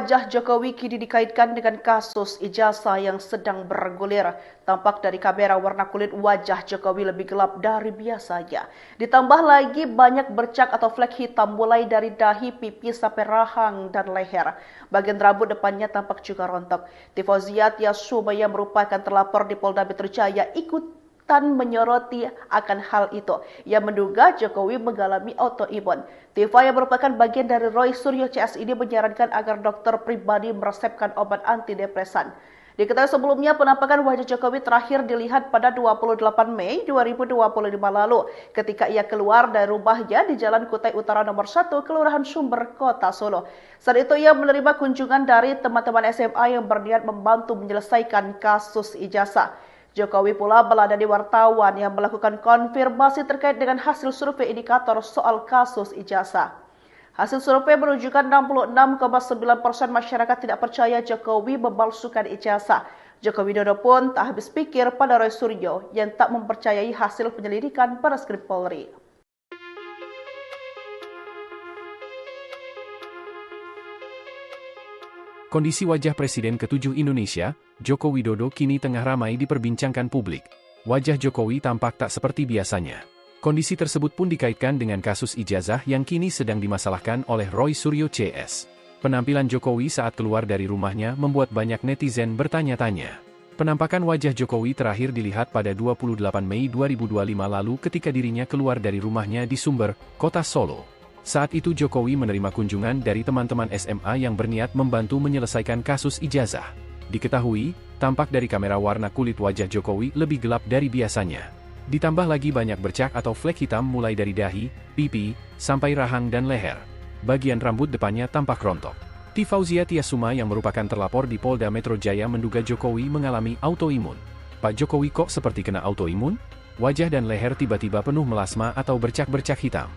wajah Jokowi kini dikaitkan dengan kasus ijazah yang sedang bergulir. Tampak dari kamera warna kulit wajah Jokowi lebih gelap dari biasanya. Ditambah lagi banyak bercak atau flek hitam mulai dari dahi, pipi, sampai rahang dan leher. Bagian rambut depannya tampak juga rontok. Tifozia Tiasuma yang merupakan terlapor di Polda Metro Jaya ikut menyoroti akan hal itu. Ia menduga Jokowi mengalami autoimun. Tifa yang merupakan bagian dari Roy Suryo CS ini menyarankan agar dokter pribadi meresepkan obat antidepresan. Diketahui sebelumnya penampakan wajah Jokowi terakhir dilihat pada 28 Mei 2025 lalu ketika ia keluar dari rumahnya di Jalan Kutai Utara nomor 1 Kelurahan Sumber, Kota Solo. Saat itu ia menerima kunjungan dari teman-teman SMA yang berniat membantu menyelesaikan kasus ijazah. Jokowi pula meladani wartawan yang melakukan konfirmasi terkait dengan hasil survei indikator soal kasus ijazah. Hasil survei menunjukkan 66,9% masyarakat tidak percaya Jokowi memalsukan ijazah. Joko Widodo pun tak habis pikir pada Roy Suryo yang tak mempercayai hasil penyelidikan Barreskrim Polri. Kondisi wajah Presiden ke-7 Indonesia, Joko Widodo kini tengah ramai diperbincangkan publik. Wajah Jokowi tampak tak seperti biasanya. Kondisi tersebut pun dikaitkan dengan kasus ijazah yang kini sedang dimasalahkan oleh Roy Suryo CS. Penampilan Jokowi saat keluar dari rumahnya membuat banyak netizen bertanya-tanya. Penampakan wajah Jokowi terakhir dilihat pada 28 Mei 2025 lalu ketika dirinya keluar dari rumahnya di Sumber, Kota Solo. Saat itu Jokowi menerima kunjungan dari teman-teman SMA yang berniat membantu menyelesaikan kasus ijazah. Diketahui, tampak dari kamera warna kulit wajah Jokowi lebih gelap dari biasanya. Ditambah lagi banyak bercak atau flek hitam mulai dari dahi, pipi, sampai rahang dan leher. Bagian rambut depannya tampak rontok. Tifozia Tiasuma yang merupakan terlapor di Polda Metro Jaya menduga Jokowi mengalami autoimun. Pak Jokowi kok seperti kena autoimun? Wajah dan leher tiba-tiba penuh melasma atau bercak-bercak hitam.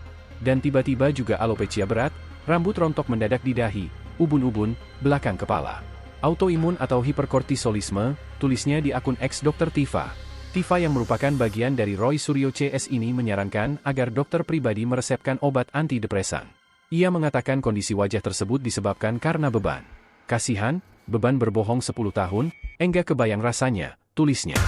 Dan tiba-tiba juga alopecia berat, rambut rontok mendadak di dahi, ubun-ubun, belakang kepala. Autoimun atau hiperkortisolisme, tulisnya di akun X Dr. Tifa. Tifa yang merupakan bagian dari Roy Suryo CS ini menyarankan agar dokter pribadi meresepkan obat antidepresan. Ia mengatakan kondisi wajah tersebut disebabkan karena beban. Kasihan, beban berbohong 10 tahun, enggak kebayang rasanya, tulisnya.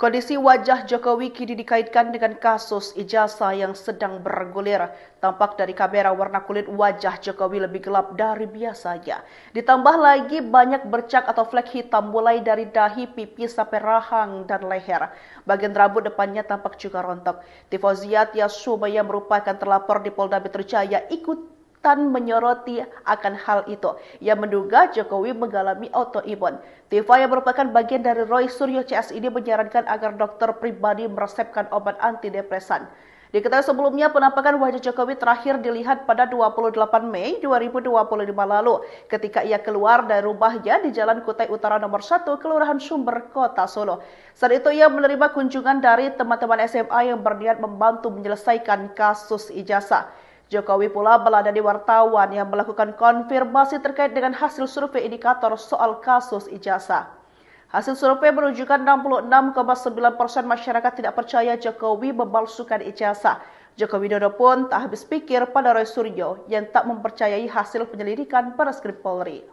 Kondisi wajah Jokowi kini dikaitkan dengan kasus ijazah yang sedang bergulir. Tampak dari kamera warna kulit wajah Jokowi lebih gelap dari biasanya. Ditambah lagi banyak bercak atau flek hitam mulai dari dahi, pipi, sampai rahang dan leher. Bagian rambut depannya tampak juga rontok. Tifozia Tiasuma yang merupakan terlapor di Polda Metro Jaya ikut menyoroti akan hal itu. Ia menduga Jokowi mengalami autoimun. Tifa yang merupakan bagian dari Roy Suryo CS ini menyarankan agar dokter pribadi meresepkan obat antidepresan. Diketahui sebelumnya penampakan wajah Jokowi terakhir dilihat pada 28 Mei 2025 lalu ketika ia keluar dari rumahnya di Jalan Kutai Utara nomor 1 Kelurahan Sumber, Kota Solo. Saat itu ia menerima kunjungan dari teman-teman SMA yang berniat membantu menyelesaikan kasus ijazah. Jokowi pula meladani wartawan yang melakukan konfirmasi terkait dengan hasil survei indikator soal kasus ijazah. Hasil survei menunjukkan 66,9% masyarakat tidak percaya Jokowi memalsukan ijazah. Joko Widodo pun tak habis pikir pada Roy Suryo yang tak mempercayai hasil penyelidikan Barreskrim Polri.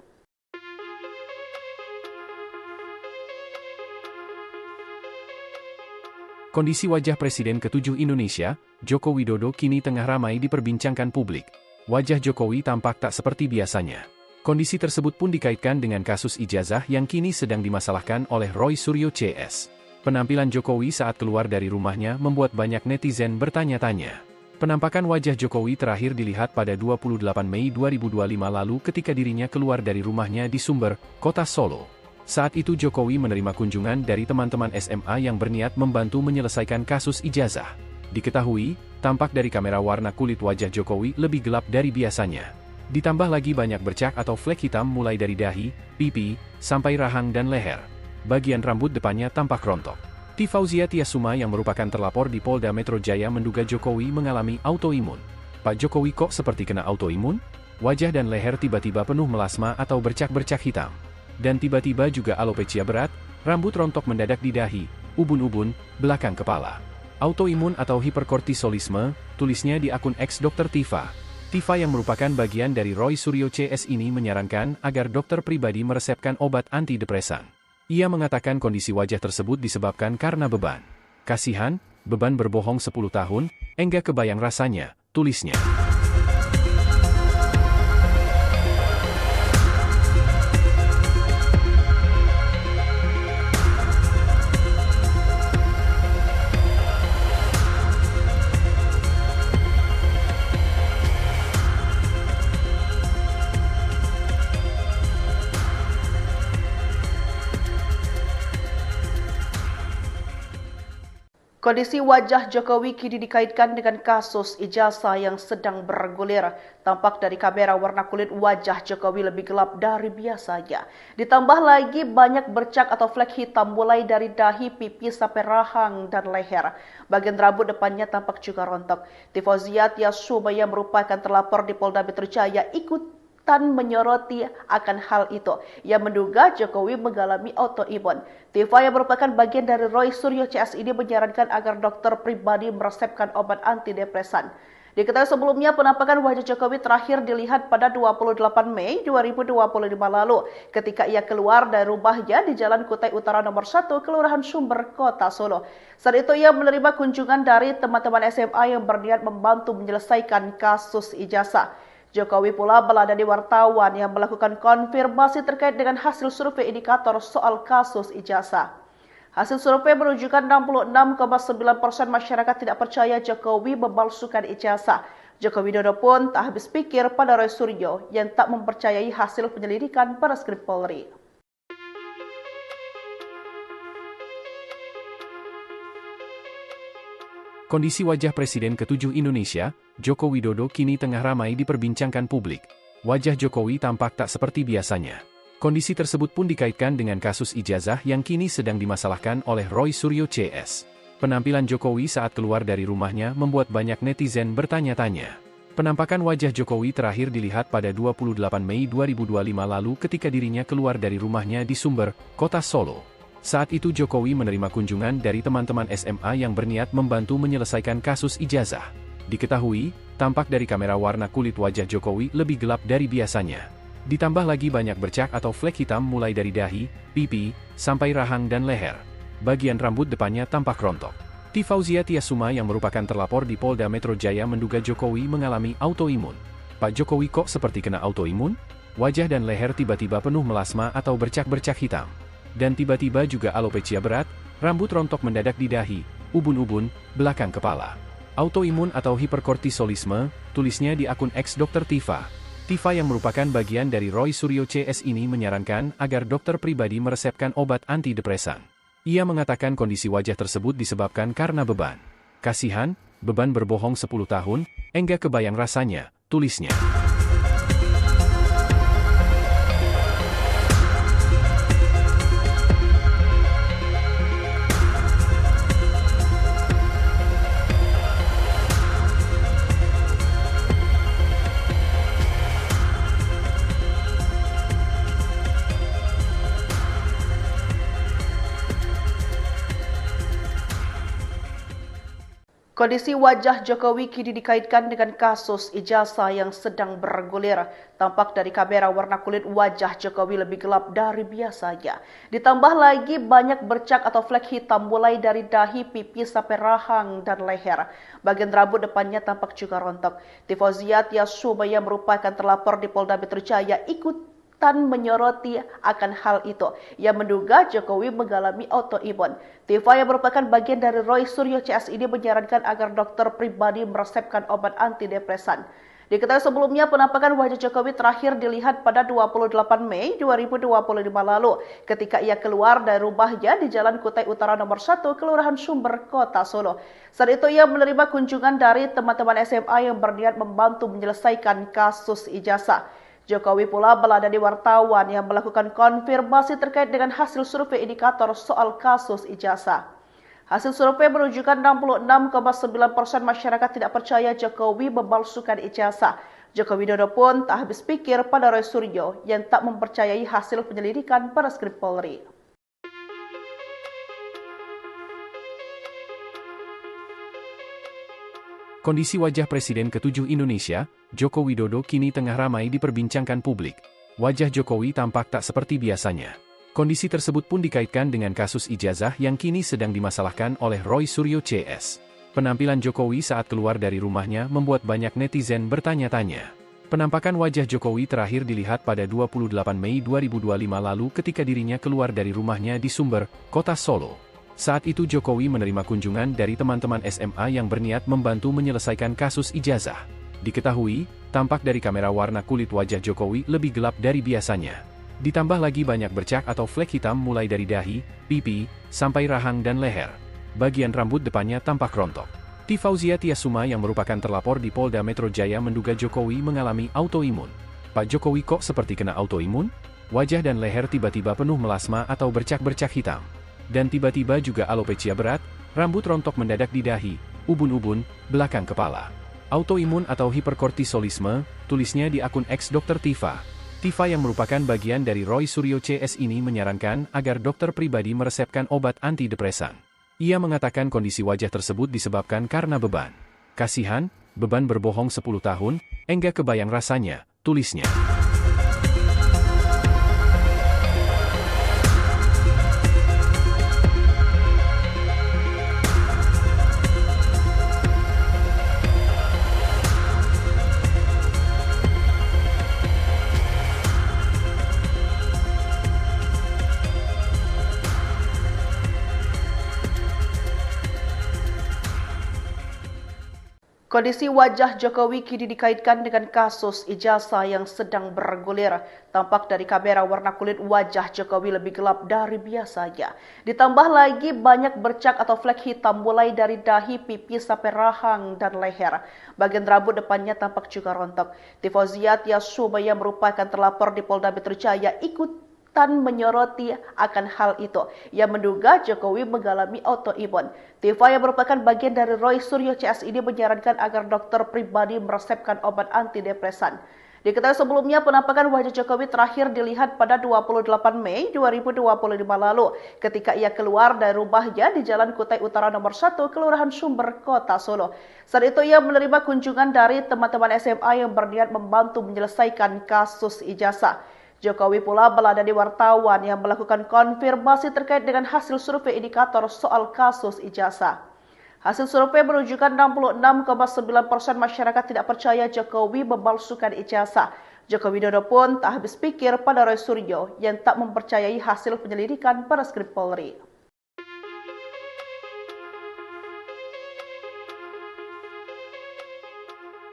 Kondisi wajah Presiden ke-7 Indonesia, Joko Widodo kini tengah ramai diperbincangkan publik. Wajah Jokowi tampak tak seperti biasanya. Kondisi tersebut pun dikaitkan dengan kasus ijazah yang kini sedang dimasalahkan oleh Roy Suryo CS. Penampilan Jokowi saat keluar dari rumahnya membuat banyak netizen bertanya-tanya. Penampakan wajah Jokowi terakhir dilihat pada 28 Mei 2025 lalu ketika dirinya keluar dari rumahnya di Sumber, Kota Solo. Saat itu Jokowi menerima kunjungan dari teman-teman SMA yang berniat membantu menyelesaikan kasus ijazah. Diketahui, tampak dari kamera warna kulit wajah Jokowi lebih gelap dari biasanya. Ditambah lagi banyak bercak atau flek hitam mulai dari dahi, pipi, sampai rahang dan leher. bagian rambut depannya tampak rontok. Fauzia Tiasuma yang merupakan terlapor di Polda Metro Jaya menduga Jokowi mengalami autoimun. Pak Jokowi kok seperti kena autoimun? Wajah dan leher tiba-tiba penuh melasma atau bercak-bercak hitam. Dan tiba-tiba juga alopecia berat, rambut rontok mendadak di dahi, ubun-ubun, belakang kepala. Autoimun atau hiperkortisolisme, tulisnya di akun X Dr. Tifa. Tifa yang merupakan bagian dari Roy Suryo CS ini menyarankan agar dokter pribadi meresepkan obat antidepresan. Ia mengatakan kondisi wajah tersebut disebabkan karena beban. Kasihan, beban berbohong 10 tahun, enggak kebayang rasanya, tulisnya. Kondisi wajah Jokowi kini dikaitkan dengan kasus ijazah yang sedang bergulir. Tampak dari kamera warna kulit wajah Jokowi lebih gelap dari biasanya. Ditambah lagi banyak bercak atau flek hitam mulai dari dahi, pipi, sampai rahang dan leher. Bagian rambut depannya tampak juga rontok. Fauzia Tiasuma yang merupakan terlapor di Polda Metro Jaya ikut menyoroti akan hal itu. Ia menduga Jokowi mengalami autoimun. Tifa yang merupakan bagian dari Roy Suryo CS ini menyarankan agar dokter pribadi meresepkan obat antidepresan. Diketahui sebelumnya penampakan wajah Jokowi terakhir dilihat pada 28 Mei 2025 lalu ketika ia keluar dari rumahnya di Jalan Kutai Utara nomor 1 Kelurahan Sumber, Kota Solo. Saat itu ia menerima kunjungan dari teman-teman SMA yang berniat membantu menyelesaikan kasus ijazah. Jokowi pula meladani wartawan yang melakukan konfirmasi terkait dengan hasil survei indikator soal kasus ijazah. Hasil survei menunjukkan 66,9% masyarakat tidak percaya Jokowi memalsukan ijazah. Joko Widodo pun tak habis pikir pada Roy Suryo yang tak mempercayai hasil penyelidikan Barreskrim Polri. Kondisi wajah Presiden ke-7 Indonesia, Joko Widodo kini tengah ramai diperbincangkan publik. Wajah Jokowi tampak tak seperti biasanya. Kondisi tersebut pun dikaitkan dengan kasus ijazah yang kini sedang dimasalahkan oleh Roy Suryo CS. Penampilan Jokowi saat keluar dari rumahnya membuat banyak netizen bertanya-tanya. Penampakan wajah Jokowi terakhir dilihat pada 28 Mei 2025 lalu ketika dirinya keluar dari rumahnya di Sumber, Kota Solo. Saat itu Jokowi menerima kunjungan dari teman-teman SMA yang berniat membantu menyelesaikan kasus ijazah. Diketahui, tampak dari kamera warna kulit wajah Jokowi lebih gelap dari biasanya. Ditambah lagi banyak bercak atau flek hitam mulai dari dahi, pipi, sampai rahang dan leher. Bagian rambut depannya tampak rontok. Fauzia Tiasuma yang merupakan terlapor di Polda Metro Jaya menduga Jokowi mengalami autoimun. Pak Jokowi kok seperti kena autoimun? Wajah dan leher tiba-tiba penuh melasma atau bercak-bercak hitam. Dan tiba-tiba juga alopecia berat, rambut rontok mendadak di dahi, ubun-ubun, belakang kepala. Autoimun atau hiperkortisolisme, tulisnya di akun X Dr. Tifa. Tifa yang merupakan bagian dari Roy Suryo CS ini menyarankan agar dokter pribadi meresepkan obat antidepresan. Ia mengatakan kondisi wajah tersebut disebabkan karena beban. Kasihan, beban berbohong 10 tahun, enggak kebayang rasanya, tulisnya. Kondisi wajah Jokowi kini dikaitkan dengan kasus ijazah yang sedang bergulir. Tampak dari kamera warna kulit wajah Jokowi lebih gelap dari biasanya. Ditambah lagi banyak bercak atau flek hitam mulai dari dahi, pipi, sampai rahang dan leher. Bagian rambut depannya tampak juga rontok. Fauzia Tiasuma yang merupakan terlapor di Polda Metro Jaya ikut menyoroti akan hal itu. Ia menduga Jokowi mengalami autoimun. Tifa yang merupakan bagian dari Roy Suryo CS ini menyarankan agar dokter pribadi meresepkan obat antidepresan. Diketahui sebelumnya penampakan wajah Jokowi terakhir dilihat pada 28 Mei 2025 lalu ketika ia keluar dari rumahnya di Jalan Kutai Utara nomor 1 Kelurahan Sumber, Kota Solo. Saat itu ia menerima kunjungan dari teman-teman SMA yang berniat membantu menyelesaikan kasus ijazah. Jokowi pula meladani wartawan yang melakukan konfirmasi terkait dengan hasil survei indikator soal kasus ijazah. Hasil survei menunjukkan 66,9% masyarakat tidak percaya Jokowi memalsukan ijazah. Joko Widodo pun tak habis pikir pada Roy Suryo yang tak mempercayai hasil penyelidikan Bareskrim Polri. Kondisi wajah Presiden ke-7 Indonesia, Joko Widodo kini tengah ramai diperbincangkan publik. Wajah Jokowi tampak tak seperti biasanya. Kondisi tersebut pun dikaitkan dengan kasus ijazah yang kini sedang dimasalahkan oleh Roy Suryo CS. Penampilan Jokowi saat keluar dari rumahnya membuat banyak netizen bertanya-tanya. Penampakan wajah Jokowi terakhir dilihat pada 28 Mei 2025 lalu ketika dirinya keluar dari rumahnya di Sumber, Kota Solo. Saat itu Jokowi menerima kunjungan dari teman-teman SMA yang berniat membantu menyelesaikan kasus ijazah. Diketahui, tampak dari kamera warna kulit wajah Jokowi lebih gelap dari biasanya. Ditambah lagi banyak bercak atau flek hitam mulai dari dahi, pipi, sampai rahang dan leher. Bagian rambut depannya tampak rontok. Tifauzia Tiasuma yang merupakan terlapor di Polda Metro Jaya menduga Jokowi mengalami autoimun. Pak Jokowi kok seperti kena autoimun? Wajah dan leher tiba-tiba penuh melasma atau bercak-bercak hitam. Dan tiba-tiba juga alopecia berat, rambut rontok mendadak di dahi, ubun-ubun, belakang kepala. Autoimun atau hiperkortisolisme, tulisnya di akun X Dr. Tifa. Tifa yang merupakan bagian dari Roy Suryo CS ini menyarankan agar dokter pribadi meresepkan obat antidepresan. Ia mengatakan kondisi wajah tersebut disebabkan karena beban. Kasihan, beban berbohong 10 tahun, enggak kebayang rasanya, tulisnya. Kondisi wajah Jokowi kini dikaitkan dengan kasus ijazah yang sedang bergulir. Tampak dari kamera warna kulit wajah Jokowi lebih gelap dari biasanya. Ditambah lagi banyak bercak atau flek hitam mulai dari dahi, pipi, sampai rahang dan leher. Bagian rambut depannya tampak juga rontok. Tifauzia Tiasuma yang merupakan terlapor di Polda Metro Jaya ikut menyoroti akan hal itu. Ia menduga Jokowi mengalami autoimun. Tifa yang merupakan bagian dari Roy Suryo CS ini menyarankan agar dokter pribadi meresepkan obat antidepresan. Diketahui sebelumnya penampakan wajah Jokowi terakhir dilihat pada 28 Mei 2025 lalu ketika ia keluar dari rumahnya di Jalan Kutai Utara nomor 1 Kelurahan Sumber, Kota Solo. Saat itu ia menerima kunjungan dari teman-teman SMA yang berniat membantu menyelesaikan kasus ijazah. Jokowi pula meladani wartawan yang melakukan konfirmasi terkait dengan hasil survei indikator soal kasus ijazah. Hasil survei menunjukkan 66,9% masyarakat tidak percaya Jokowi memalsukan ijazah. Joko Widodo pun tak habis pikir pada Roy Suryo yang tak mempercayai hasil penyelidikan Bareskrim Polri.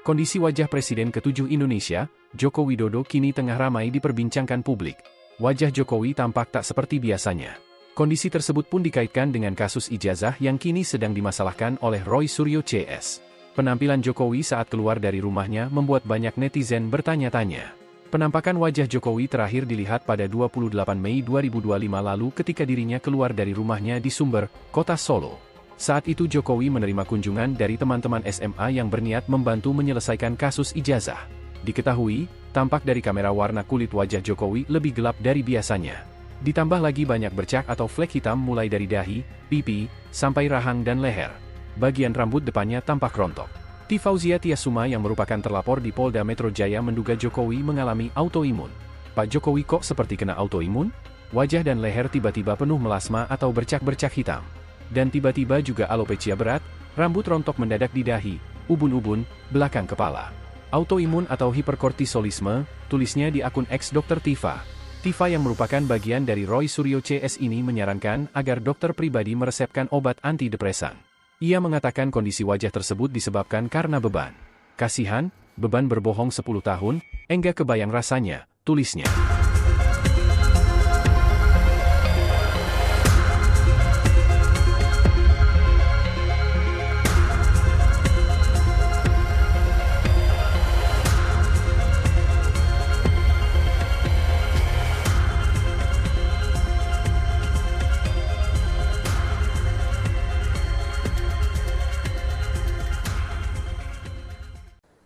Kondisi wajah Presiden ke-7 Indonesia, Joko Widodo kini tengah ramai diperbincangkan publik. Wajah Jokowi tampak tak seperti biasanya. Kondisi tersebut pun dikaitkan dengan kasus ijazah yang kini sedang dimasalahkan oleh Roy Suryo CS. Penampilan Jokowi saat keluar dari rumahnya membuat banyak netizen bertanya-tanya. Penampakan wajah Jokowi terakhir dilihat pada 28 Mei 2025 lalu ketika dirinya keluar dari rumahnya di Sumber, Kota Solo. Saat itu Jokowi menerima kunjungan dari teman-teman SMA yang berniat membantu menyelesaikan kasus ijazah. Diketahui, tampak dari kamera warna kulit wajah Jokowi lebih gelap dari biasanya. Ditambah lagi banyak bercak atau flek hitam mulai dari dahi, pipi, sampai rahang dan leher. Bagian rambut depannya tampak rontok. Tifauzia Tiasuma yang merupakan terlapor di Polda Metro Jaya menduga Jokowi mengalami autoimun. Pak Jokowi kok seperti kena autoimun? Wajah dan leher tiba-tiba penuh melasma atau bercak-bercak hitam. Dan tiba-tiba juga alopecia berat, rambut rontok mendadak di dahi, ubun-ubun, belakang kepala. Autoimun atau hiperkortisolisme, tulisnya di akun X Dr. Tifa. Tifa yang merupakan bagian dari Roy Suryo CS ini menyarankan agar dokter pribadi meresepkan obat antidepresan. Ia mengatakan kondisi wajah tersebut disebabkan karena beban. Kasihan, beban berbohong 10 tahun, enggak kebayang rasanya, tulisnya.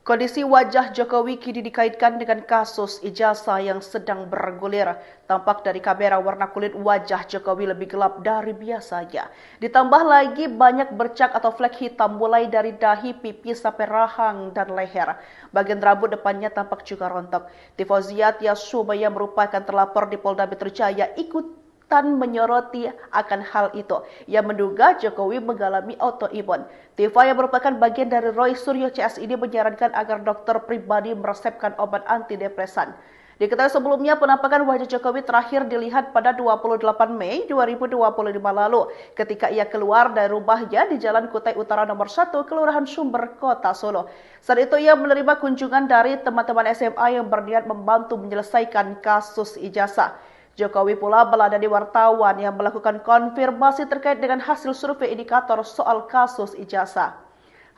Kondisi wajah Jokowi kini dikaitkan dengan kasus ijazah yang sedang bergulir. Tampak dari kamera warna kulit wajah Jokowi lebih gelap dari biasanya. Ditambah lagi banyak bercak atau flek hitam mulai dari dahi, pipi sampai rahang dan leher. Bagian rambut depannya tampak juga rontok. Tifozia Tiasuma yang merupakan terlapor di Polda Metro Jaya ikut menyoroti akan hal itu. Ia menduga Jokowi mengalami autoimun. Tifa yang merupakan bagian dari Roy Suryo CS ini menyarankan agar dokter pribadi meresepkan obat antidepresan. Diketahui sebelumnya penampakan wajah Jokowi terakhir dilihat pada 28 Mei 2025 lalu ketika ia keluar dari rumahnya di Jalan Kutai Utara nomor 1 Kelurahan Sumber, Kota Solo. Saat itu ia menerima kunjungan dari teman-teman SMA yang berniat membantu menyelesaikan kasus ijazah. Jokowi pula meladani wartawan yang melakukan konfirmasi terkait dengan hasil survei indikator soal kasus ijazah.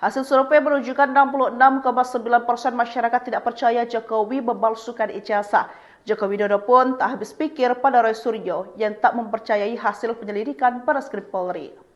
Hasil survei menunjukkan 66,9% masyarakat tidak percaya Jokowi memalsukan ijazah. Joko Widodo pun tak habis pikir pada Roy Suryo yang tak mempercayai hasil penyelidikan Barreskrim Polri.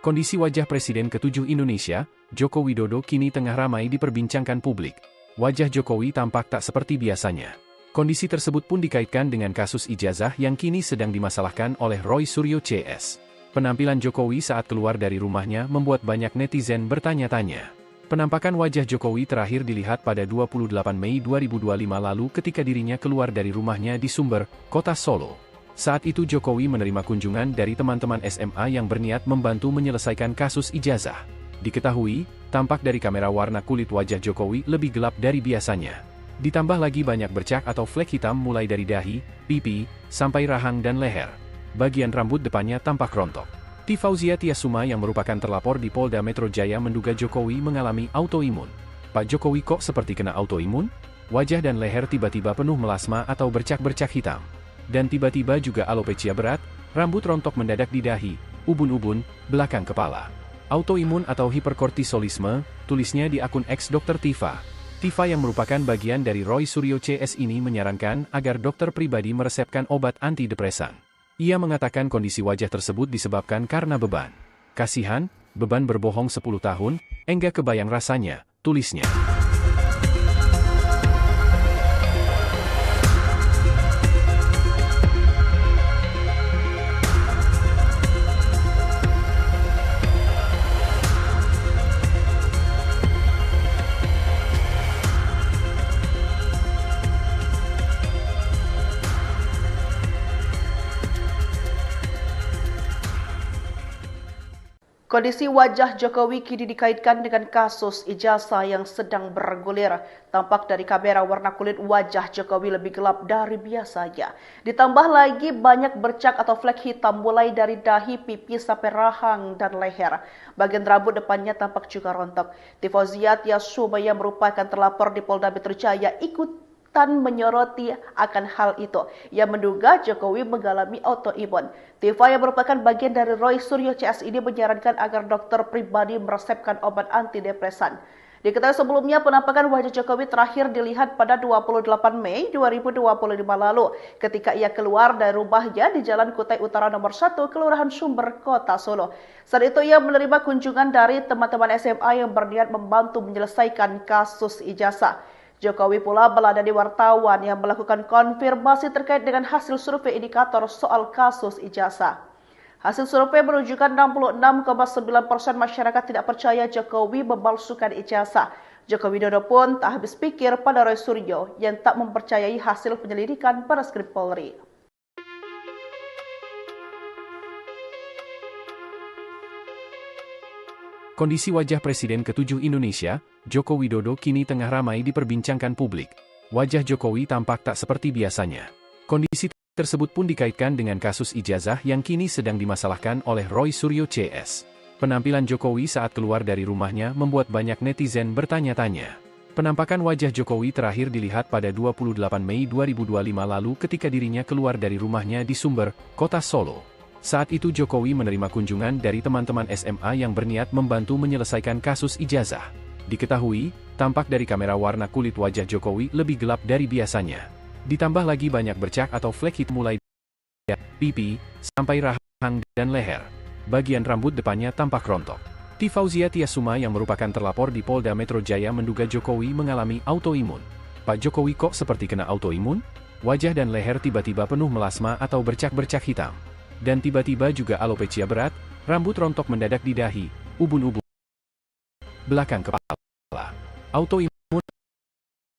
Kondisi wajah Presiden ke-7 Indonesia, Joko Widodo kini tengah ramai diperbincangkan publik. Wajah Jokowi tampak tak seperti biasanya. Kondisi tersebut pun dikaitkan dengan kasus ijazah yang kini sedang dimasalahkan oleh Roy Suryo CS. Penampilan Jokowi saat keluar dari rumahnya membuat banyak netizen bertanya-tanya. Penampakan wajah Jokowi terakhir dilihat pada 28 Mei 2025 lalu ketika dirinya keluar dari rumahnya di Sumber, Kota Solo. Saat itu Jokowi menerima kunjungan dari teman-teman SMA yang berniat membantu menyelesaikan kasus ijazah. Diketahui, tampak dari kamera warna kulit wajah Jokowi lebih gelap dari biasanya. Ditambah lagi banyak bercak atau flek hitam mulai dari dahi, pipi, sampai rahang dan leher. Bagian rambut depannya tampak rontok. Tifozia Tiasuma yang merupakan terlapor di Polda Metro Jaya menduga Jokowi mengalami autoimun. Pak Jokowi kok seperti kena autoimun? Wajah dan leher tiba-tiba penuh melasma atau bercak-bercak hitam. Dan tiba-tiba juga alopecia berat, rambut rontok mendadak di dahi, ubun-ubun, belakang kepala. Autoimun atau hiperkortisolisme, tulisnya di akun X Dr. Tifa. Tifa yang merupakan bagian dari Roy Suryo CS ini menyarankan agar dokter pribadi meresepkan obat antidepresan. Ia mengatakan kondisi wajah tersebut disebabkan karena beban. Kasihan, beban berbohong 10 tahun, enggak kebayang rasanya, tulisnya. Kondisi wajah Jokowi kini dikaitkan dengan kasus ijazah yang sedang bergulir. Tampak dari kamera warna kulit wajah Jokowi lebih gelap dari biasanya. Ditambah lagi banyak bercak atau flek hitam mulai dari dahi, pipi sampai rahang dan leher. Bagian rambut depannya tampak juga rontok. Tifozia Tiasuma yang merupakan terlapor di Polda Metro Jaya ikut menyoroti akan hal itu. Ia menduga Jokowi mengalami autoimun. Tifa yang merupakan bagian dari Roy Suryo CS ini menyarankan agar dokter pribadi meresepkan obat antidepresan. Diketahui sebelumnya penampakan wajah Jokowi terakhir dilihat pada 28 Mei 2025 lalu ketika ia keluar dari rumahnya di Jalan Kutai Utara nomor 1 Kelurahan Sumber, Kota Solo. Saat itu ia menerima kunjungan dari teman-teman SMA yang berniat membantu menyelesaikan kasus ijazah. Jokowi pula meladani wartawan yang melakukan konfirmasi terkait dengan hasil survei indikator soal kasus ijazah. Hasil survei menunjukkan 66,9% masyarakat tidak percaya Jokowi memalsukan ijazah. Joko Widodo pun tak habis pikir pada Roy Suryo yang tak mempercayai hasil penyelidikan Barreskrim Polri. Kondisi wajah Presiden ke-7 Indonesia, Joko Widodo kini tengah ramai diperbincangkan publik. Wajah Jokowi tampak tak seperti biasanya. Kondisi tersebut pun dikaitkan dengan kasus ijazah yang kini sedang dimasalahkan oleh Roy Suryo CS. Penampilan Jokowi saat keluar dari rumahnya membuat banyak netizen bertanya-tanya. Penampakan wajah Jokowi terakhir dilihat pada 28 Mei 2025 lalu ketika dirinya keluar dari rumahnya di Sumber, Kota Solo. Saat itu Jokowi menerima kunjungan dari teman-teman SMA yang berniat membantu menyelesaikan kasus ijazah. Diketahui, tampak dari kamera warna kulit wajah Jokowi lebih gelap dari biasanya. Ditambah lagi banyak bercak atau flek hitam mulai dari pipi, sampai rahang dan leher. Bagian rambut depannya tampak rontok. T. Fauzia Tiasuma yang merupakan terlapor di Polda Metro Jaya menduga Jokowi mengalami autoimun. Pak Jokowi kok seperti kena autoimun? Wajah dan leher tiba-tiba penuh melasma atau bercak-bercak hitam. Dan tiba-tiba juga alopecia berat, rambut rontok mendadak di dahi, ubun-ubun, belakang kepala. Autoimun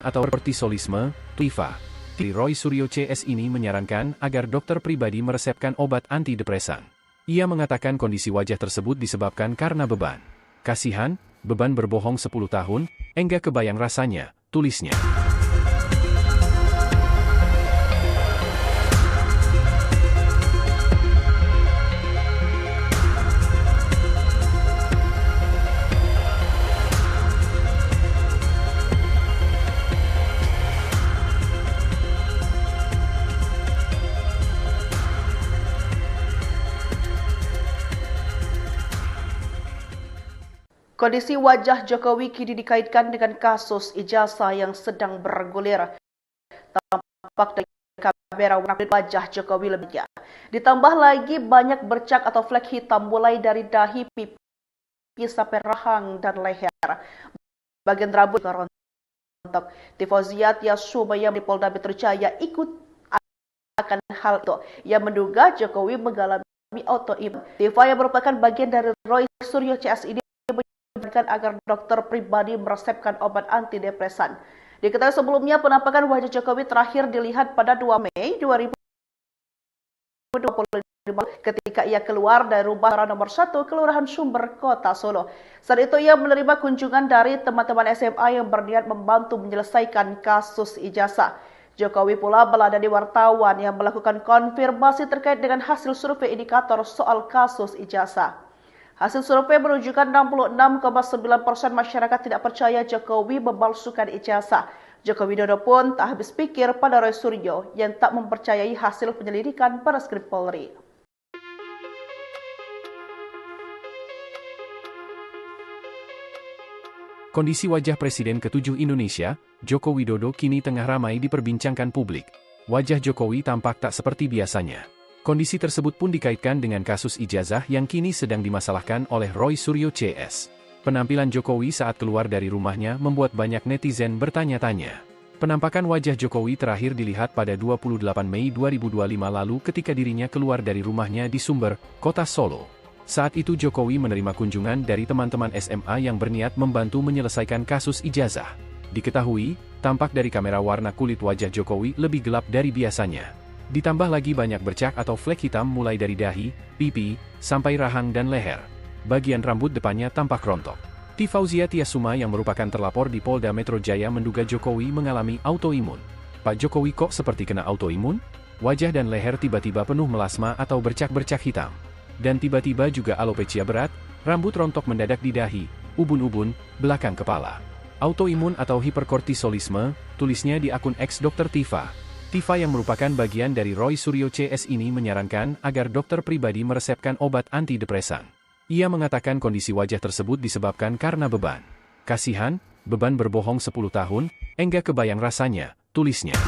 atau kortisolisme, TIFA. Roy Suryo CS ini menyarankan agar dokter pribadi meresepkan obat antidepresan. Ia mengatakan kondisi wajah tersebut disebabkan karena beban. Kasihan, beban berbohong 10 tahun, enggak kebayang rasanya, tulisnya. Kondisi wajah Jokowi kini dikaitkan dengan kasus ijazah yang sedang bergulir. Tampak dari kamera warna kulit wajah Jokowi lebihnya. Ditambah lagi banyak bercak atau flek hitam mulai dari dahi, pipi, sampai rahang dan leher. Bagian rambut rontok. T. Fauzia Tiasuma yang di Polda Metro Jaya ikut akan hal itu. Ia menduga Jokowi mengalami autoimun. Tifa yang merupakan bagian dari Roy Suryo CS ini agar dokter pribadi meresepkan obat antidepresan. Diketahui sebelumnya penampakan wajah Jokowi terakhir dilihat pada 2 Mei 2025 ketika ia keluar dari rumah nomor 1 Kelurahan Sumber, Kota Solo. Saat itu ia menerima kunjungan dari teman-teman SMA yang berniat membantu menyelesaikan kasus ijazah. Jokowi pula meladani wartawan yang melakukan konfirmasi terkait dengan hasil survei indikator soal kasus ijazah. Hasil survei menunjukkan 66,9% masyarakat tidak percaya Jokowi memalsukan ijazah. Joko Widodo pun tak habis pikir pada Roy Suryo yang tak mempercayai hasil penyelidikan Barreskrim Polri. Kondisi wajah Presiden ke-7 Indonesia, Joko Widodo kini tengah ramai diperbincangkan publik. Wajah Jokowi tampak tak seperti biasanya. Kondisi tersebut pun dikaitkan dengan kasus ijazah yang kini sedang dimasalahkan oleh Roy Suryo CS. Penampilan Jokowi saat keluar dari rumahnya membuat banyak netizen bertanya-tanya. Penampakan wajah Jokowi terakhir dilihat pada 28 Mei 2025 lalu ketika dirinya keluar dari rumahnya di Sumber, Kota Solo. Saat itu Jokowi menerima kunjungan dari teman-teman SMA yang berniat membantu menyelesaikan kasus ijazah. Diketahui, tampak dari kamera warna kulit wajah Jokowi lebih gelap dari biasanya. Ditambah lagi banyak bercak atau flek hitam mulai dari dahi, pipi, sampai rahang dan leher. Bagian rambut depannya tampak rontok. T. Fauzia Tiasuma yang merupakan terlapor di Polda Metro Jaya menduga Jokowi mengalami autoimun. Pak Jokowi kok seperti kena autoimun? Wajah dan leher tiba-tiba penuh melasma atau bercak-bercak hitam. Dan tiba-tiba juga alopecia berat, rambut rontok mendadak di dahi, ubun-ubun, belakang kepala. Autoimun atau hiperkortisolisme, tulisnya di akun X Dr. Tifa. Tifa yang merupakan bagian dari Roy Suryo CS ini menyarankan agar dokter pribadi meresepkan obat antidepresan. Ia mengatakan kondisi wajah tersebut disebabkan karena beban. Kasihan, beban berbohong 10 tahun, enggak kebayang rasanya, tulisnya.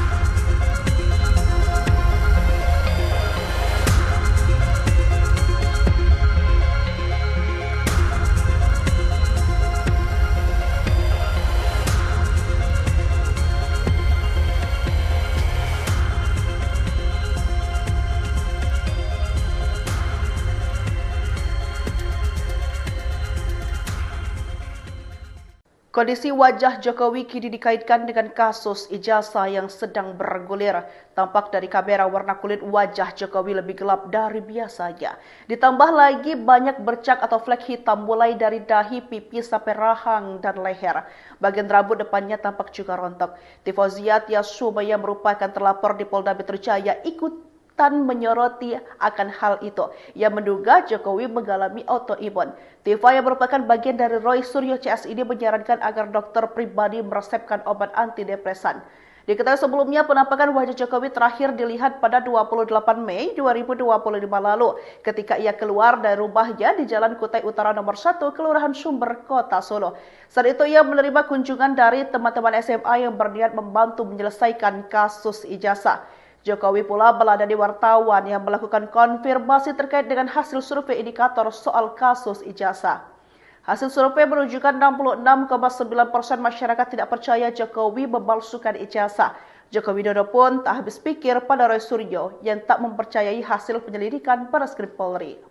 Kondisi wajah Jokowi kini dikaitkan dengan kasus ijazah yang sedang bergulir. Tampak dari kamera warna kulit wajah Jokowi lebih gelap dari biasanya. Ditambah lagi banyak bercak atau flek hitam mulai dari dahi, pipi, sampai rahang dan leher. Bagian rambut depannya tampak juga rontok. T. Fauzia Tiasuma yang merupakan terlapor di Polda Metro Jaya ikut menyoroti akan hal itu. Ia menduga Jokowi mengalami autoimun. Tifa yang merupakan bagian dari Roy Suryo CS ini menyarankan agar dokter pribadi meresepkan obat antidepresan. Diketahui sebelumnya penampakan wajah Jokowi terakhir dilihat pada 28 Mei 2025 lalu ketika ia keluar dari rumahnya di Jalan Kutai Utara nomor 1 Kelurahan Sumber, Kota Solo. Saat itu ia menerima kunjungan dari teman-teman SMA yang berniat membantu menyelesaikan kasus ijazah. Jokowi pula meladani wartawan yang melakukan konfirmasi terkait dengan hasil survei indikator soal kasus ijazah. Hasil survei menunjukkan 66,9% masyarakat tidak percaya Jokowi memalsukan ijazah. Joko Widodo pun tak habis pikir pada Roy Suryo yang tak mempercayai hasil penyelidikan Barreskrim Polri.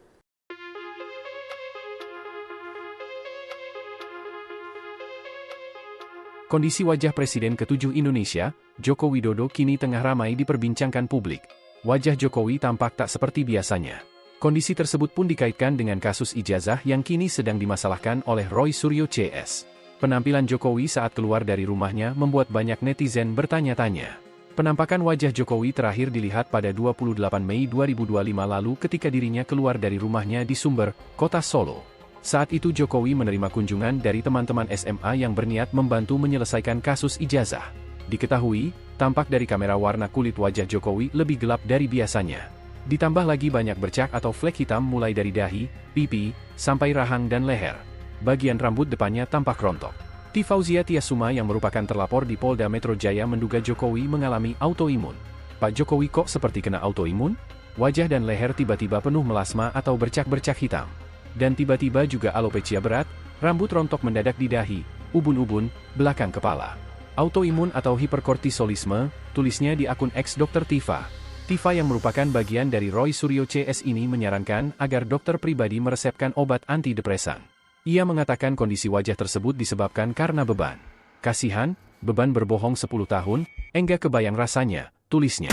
Kondisi wajah Presiden ke-7 Indonesia, Joko Widodo kini tengah ramai diperbincangkan publik. Wajah Jokowi tampak tak seperti biasanya. Kondisi tersebut pun dikaitkan dengan kasus ijazah yang kini sedang dimasalahkan oleh Roy Suryo CS. Penampilan Jokowi saat keluar dari rumahnya membuat banyak netizen bertanya-tanya. Penampakan wajah Jokowi terakhir dilihat pada 28 Mei 2025 lalu ketika dirinya keluar dari rumahnya di Sumber, Kota Solo. Saat itu Jokowi menerima kunjungan dari teman-teman SMA yang berniat membantu menyelesaikan kasus ijazah. Diketahui, tampak dari kamera warna kulit wajah Jokowi lebih gelap dari biasanya. Ditambah lagi banyak bercak atau flek hitam mulai dari dahi, pipi, sampai rahang dan leher. Bagian rambut depannya tampak rontok. Tifauzia Tiasuma yang merupakan terlapor di Polda Metro Jaya menduga Jokowi mengalami autoimun. Pak Jokowi kok seperti kena autoimun? Wajah dan leher tiba-tiba penuh melasma atau bercak-bercak hitam. Dan tiba-tiba juga alopecia berat, rambut rontok mendadak di dahi, ubun-ubun, belakang kepala. Autoimun atau hiperkortisolisme, tulisnya di akun X Dr. Tifa. Tifa yang merupakan bagian dari Roy Suryo CS ini menyarankan agar dokter pribadi meresepkan obat antidepresan. Ia mengatakan kondisi wajah tersebut disebabkan karena beban. Kasihan, beban berbohong 10 tahun, enggak kebayang rasanya, tulisnya.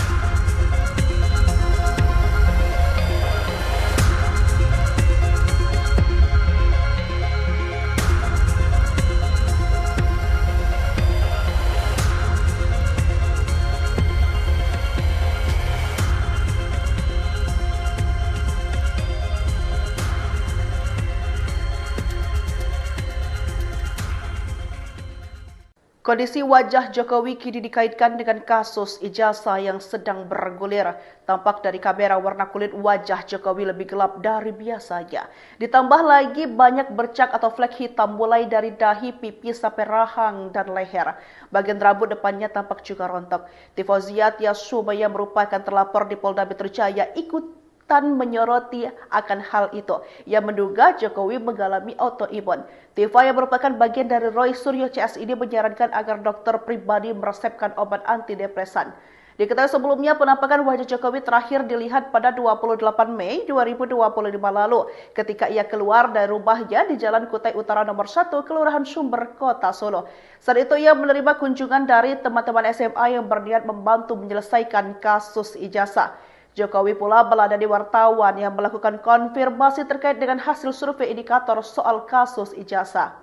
Kondisi wajah Jokowi kini dikaitkan dengan kasus ijazah yang sedang bergulir. Tampak dari kamera warna kulit wajah Jokowi lebih gelap dari biasanya. Ditambah lagi banyak bercak atau flek hitam mulai dari dahi, pipi, sampai rahang dan leher. Bagian rambut depannya tampak juga rontok. Tifauzia Tiasuma yang merupakan terlapor di Polda Metro Jaya ikut menyoroti akan hal itu. Ia menduga Jokowi mengalami autoimun. Tifa yang merupakan bagian dari Roy Suryo CS ini menyarankan agar dokter pribadi meresepkan obat antidepresan. Diketahui sebelumnya penampakan wajah Jokowi terakhir dilihat pada 28 Mei 2025 lalu ketika ia keluar dari rumahnya di Jalan Kutai Utara nomor 1 Kelurahan Sumber, Kota Solo. Saat itu ia menerima kunjungan dari teman-teman SMA yang berniat membantu menyelesaikan kasus ijazah. Jokowi pula meladani wartawan yang melakukan konfirmasi terkait dengan hasil survei indikator soal kasus ijazah.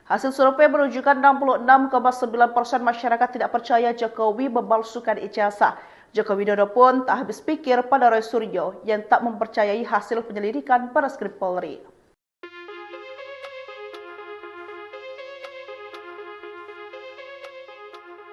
Hasil survei menunjukkan 66,9% masyarakat tidak percaya Jokowi memalsukan ijazah. Joko Widodo pun tak habis pikir pada Roy Suryo yang tak mempercayai hasil penyelidikan Barreskrim Polri.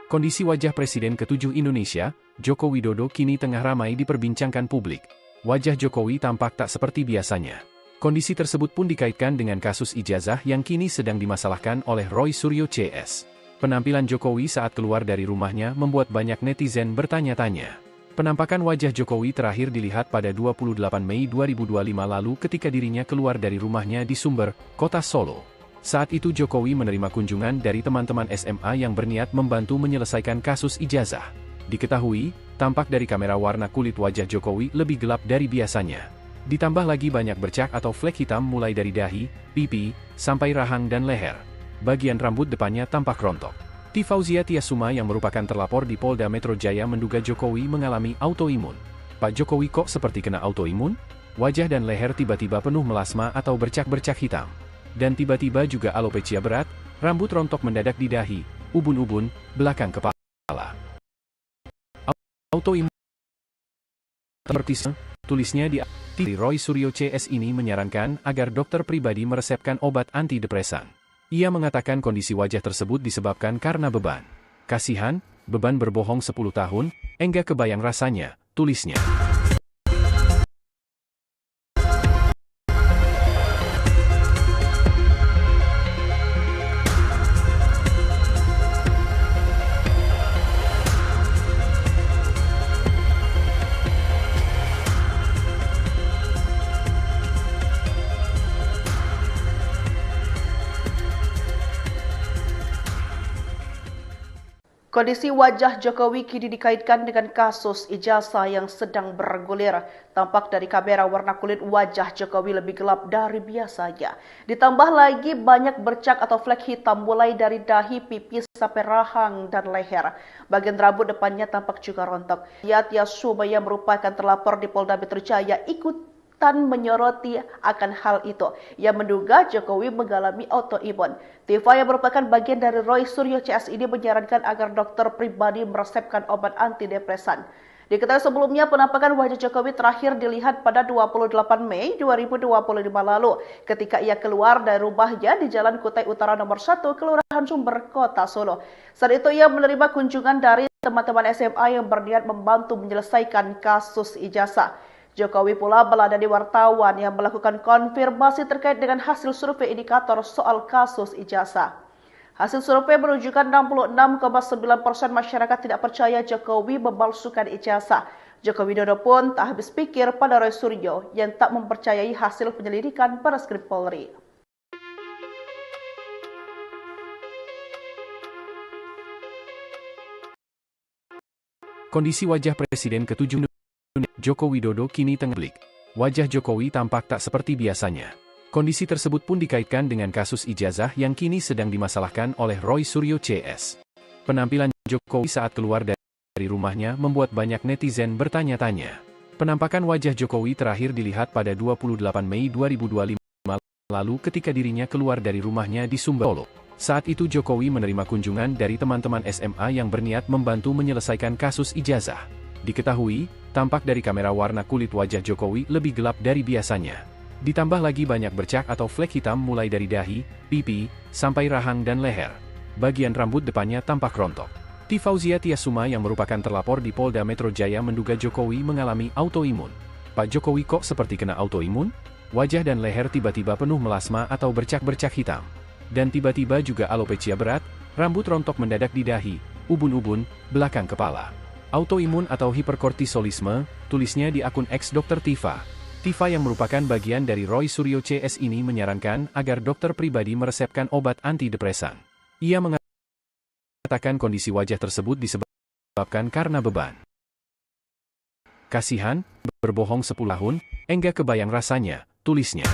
Kondisi wajah Presiden ke-7 Indonesia, Joko Widodo kini tengah ramai diperbincangkan publik. Wajah Jokowi tampak tak seperti biasanya. Kondisi tersebut pun dikaitkan dengan kasus ijazah yang kini sedang dimasalahkan oleh Roy Suryo CS. Penampilan Jokowi saat keluar dari rumahnya membuat banyak netizen bertanya-tanya. Penampakan wajah Jokowi terakhir dilihat pada 28 Mei 2025 lalu ketika dirinya keluar dari rumahnya di Sumber, Kota Solo. Saat itu Jokowi menerima kunjungan dari teman-teman SMA yang berniat membantu menyelesaikan kasus ijazah. Diketahui, tampak dari kamera warna kulit wajah Jokowi lebih gelap dari biasanya. Ditambah lagi banyak bercak atau flek hitam mulai dari dahi, pipi, sampai rahang dan leher. Bagian rambut depannya tampak rontok. Tifauzia Tiasuma yang merupakan terlapor di Polda Metro Jaya menduga Jokowi mengalami autoimun. Pak Jokowi kok seperti kena autoimun? Wajah dan leher tiba-tiba penuh melasma atau bercak-bercak hitam. Dan tiba-tiba juga alopecia berat, rambut rontok mendadak di dahi, ubun-ubun, belakang kepala. Autoimun seperti tulisnya di Roy Suryo CS ini menyarankan agar dokter pribadi meresepkan obat antidepresan. Ia mengatakan kondisi wajah tersebut disebabkan karena beban. Kasihan, beban berbohong 10 tahun, enggak kebayang rasanya, tulisnya. Kondisi wajah Jokowi kini dikaitkan dengan kasus ijazah yang sedang bergulir. Tampak dari kamera warna kulit wajah Jokowi lebih gelap dari biasanya. Ditambah lagi banyak bercak atau flek hitam mulai dari dahi, pipi, sampai rahang dan leher. Bagian rambut depannya tampak juga rontok. Yatya Suma yang merupakan terlapor di Polda Metro Jaya ikutan menyoroti akan hal itu. Ia menduga Jokowi mengalami autoimun. Tifa yang merupakan bagian dari Roy Suryo CS ini menyarankan agar dokter pribadi meresepkan obat antidepresan. Diketahui sebelumnya penampakan wajah Jokowi terakhir dilihat pada 28 Mei 2025 lalu ketika ia keluar dari rumahnya di Jalan Kutai Utara nomor 1 Kelurahan Sumber, Kota Solo. Saat itu ia menerima kunjungan dari teman-teman SMA yang berniat membantu menyelesaikan kasus ijazah. Jokowi pula meladani wartawan yang melakukan konfirmasi terkait dengan hasil survei indikator soal kasus ijazah. Hasil survei menunjukkan 66,9% masyarakat tidak percaya Jokowi memalsukan ijazah. Joko Widodo pun tak habis pikir pada Roy Suryo yang tak mempercayai hasil penyelidikan Barreskrim Polri. Kondisi wajah Presiden ke-7 Joko Widodo kini tengah publik. Wajah Jokowi tampak tak seperti biasanya. Kondisi tersebut pun dikaitkan dengan kasus ijazah yang kini sedang dimasalahkan oleh Roy Suryo CS. Penampilan Jokowi saat keluar dari rumahnya membuat banyak netizen bertanya-tanya. Penampakan wajah Jokowi terakhir dilihat pada 28 Mei 2025 lalu ketika dirinya keluar dari rumahnya di Sumber, Solo. Saat itu Jokowi menerima kunjungan dari teman-teman SMA yang berniat membantu menyelesaikan kasus ijazah. Diketahui, tampak dari kamera warna kulit wajah Jokowi lebih gelap dari biasanya. Ditambah lagi banyak bercak atau flek hitam mulai dari dahi, pipi, sampai rahang dan leher. Bagian rambut depannya tampak rontok. Tifauzia Tiasuma yang merupakan terlapor di Polda Metro Jaya menduga Jokowi mengalami autoimun. Pak Jokowi kok seperti kena autoimun? Wajah dan leher tiba-tiba penuh melasma atau bercak-bercak hitam. Dan tiba-tiba juga alopecia berat, rambut rontok mendadak di dahi, ubun-ubun, belakang kepala. Autoimun atau hiperkortisolisme, tulisnya di akun X Dr. Tifa. Tifa yang merupakan bagian dari Roy Suryo CS ini menyarankan agar dokter pribadi meresepkan obat antidepresan. Ia mengatakan kondisi wajah tersebut disebabkan karena beban. Kasihan, berbohong 10 tahun, enggak kebayang rasanya, tulisnya.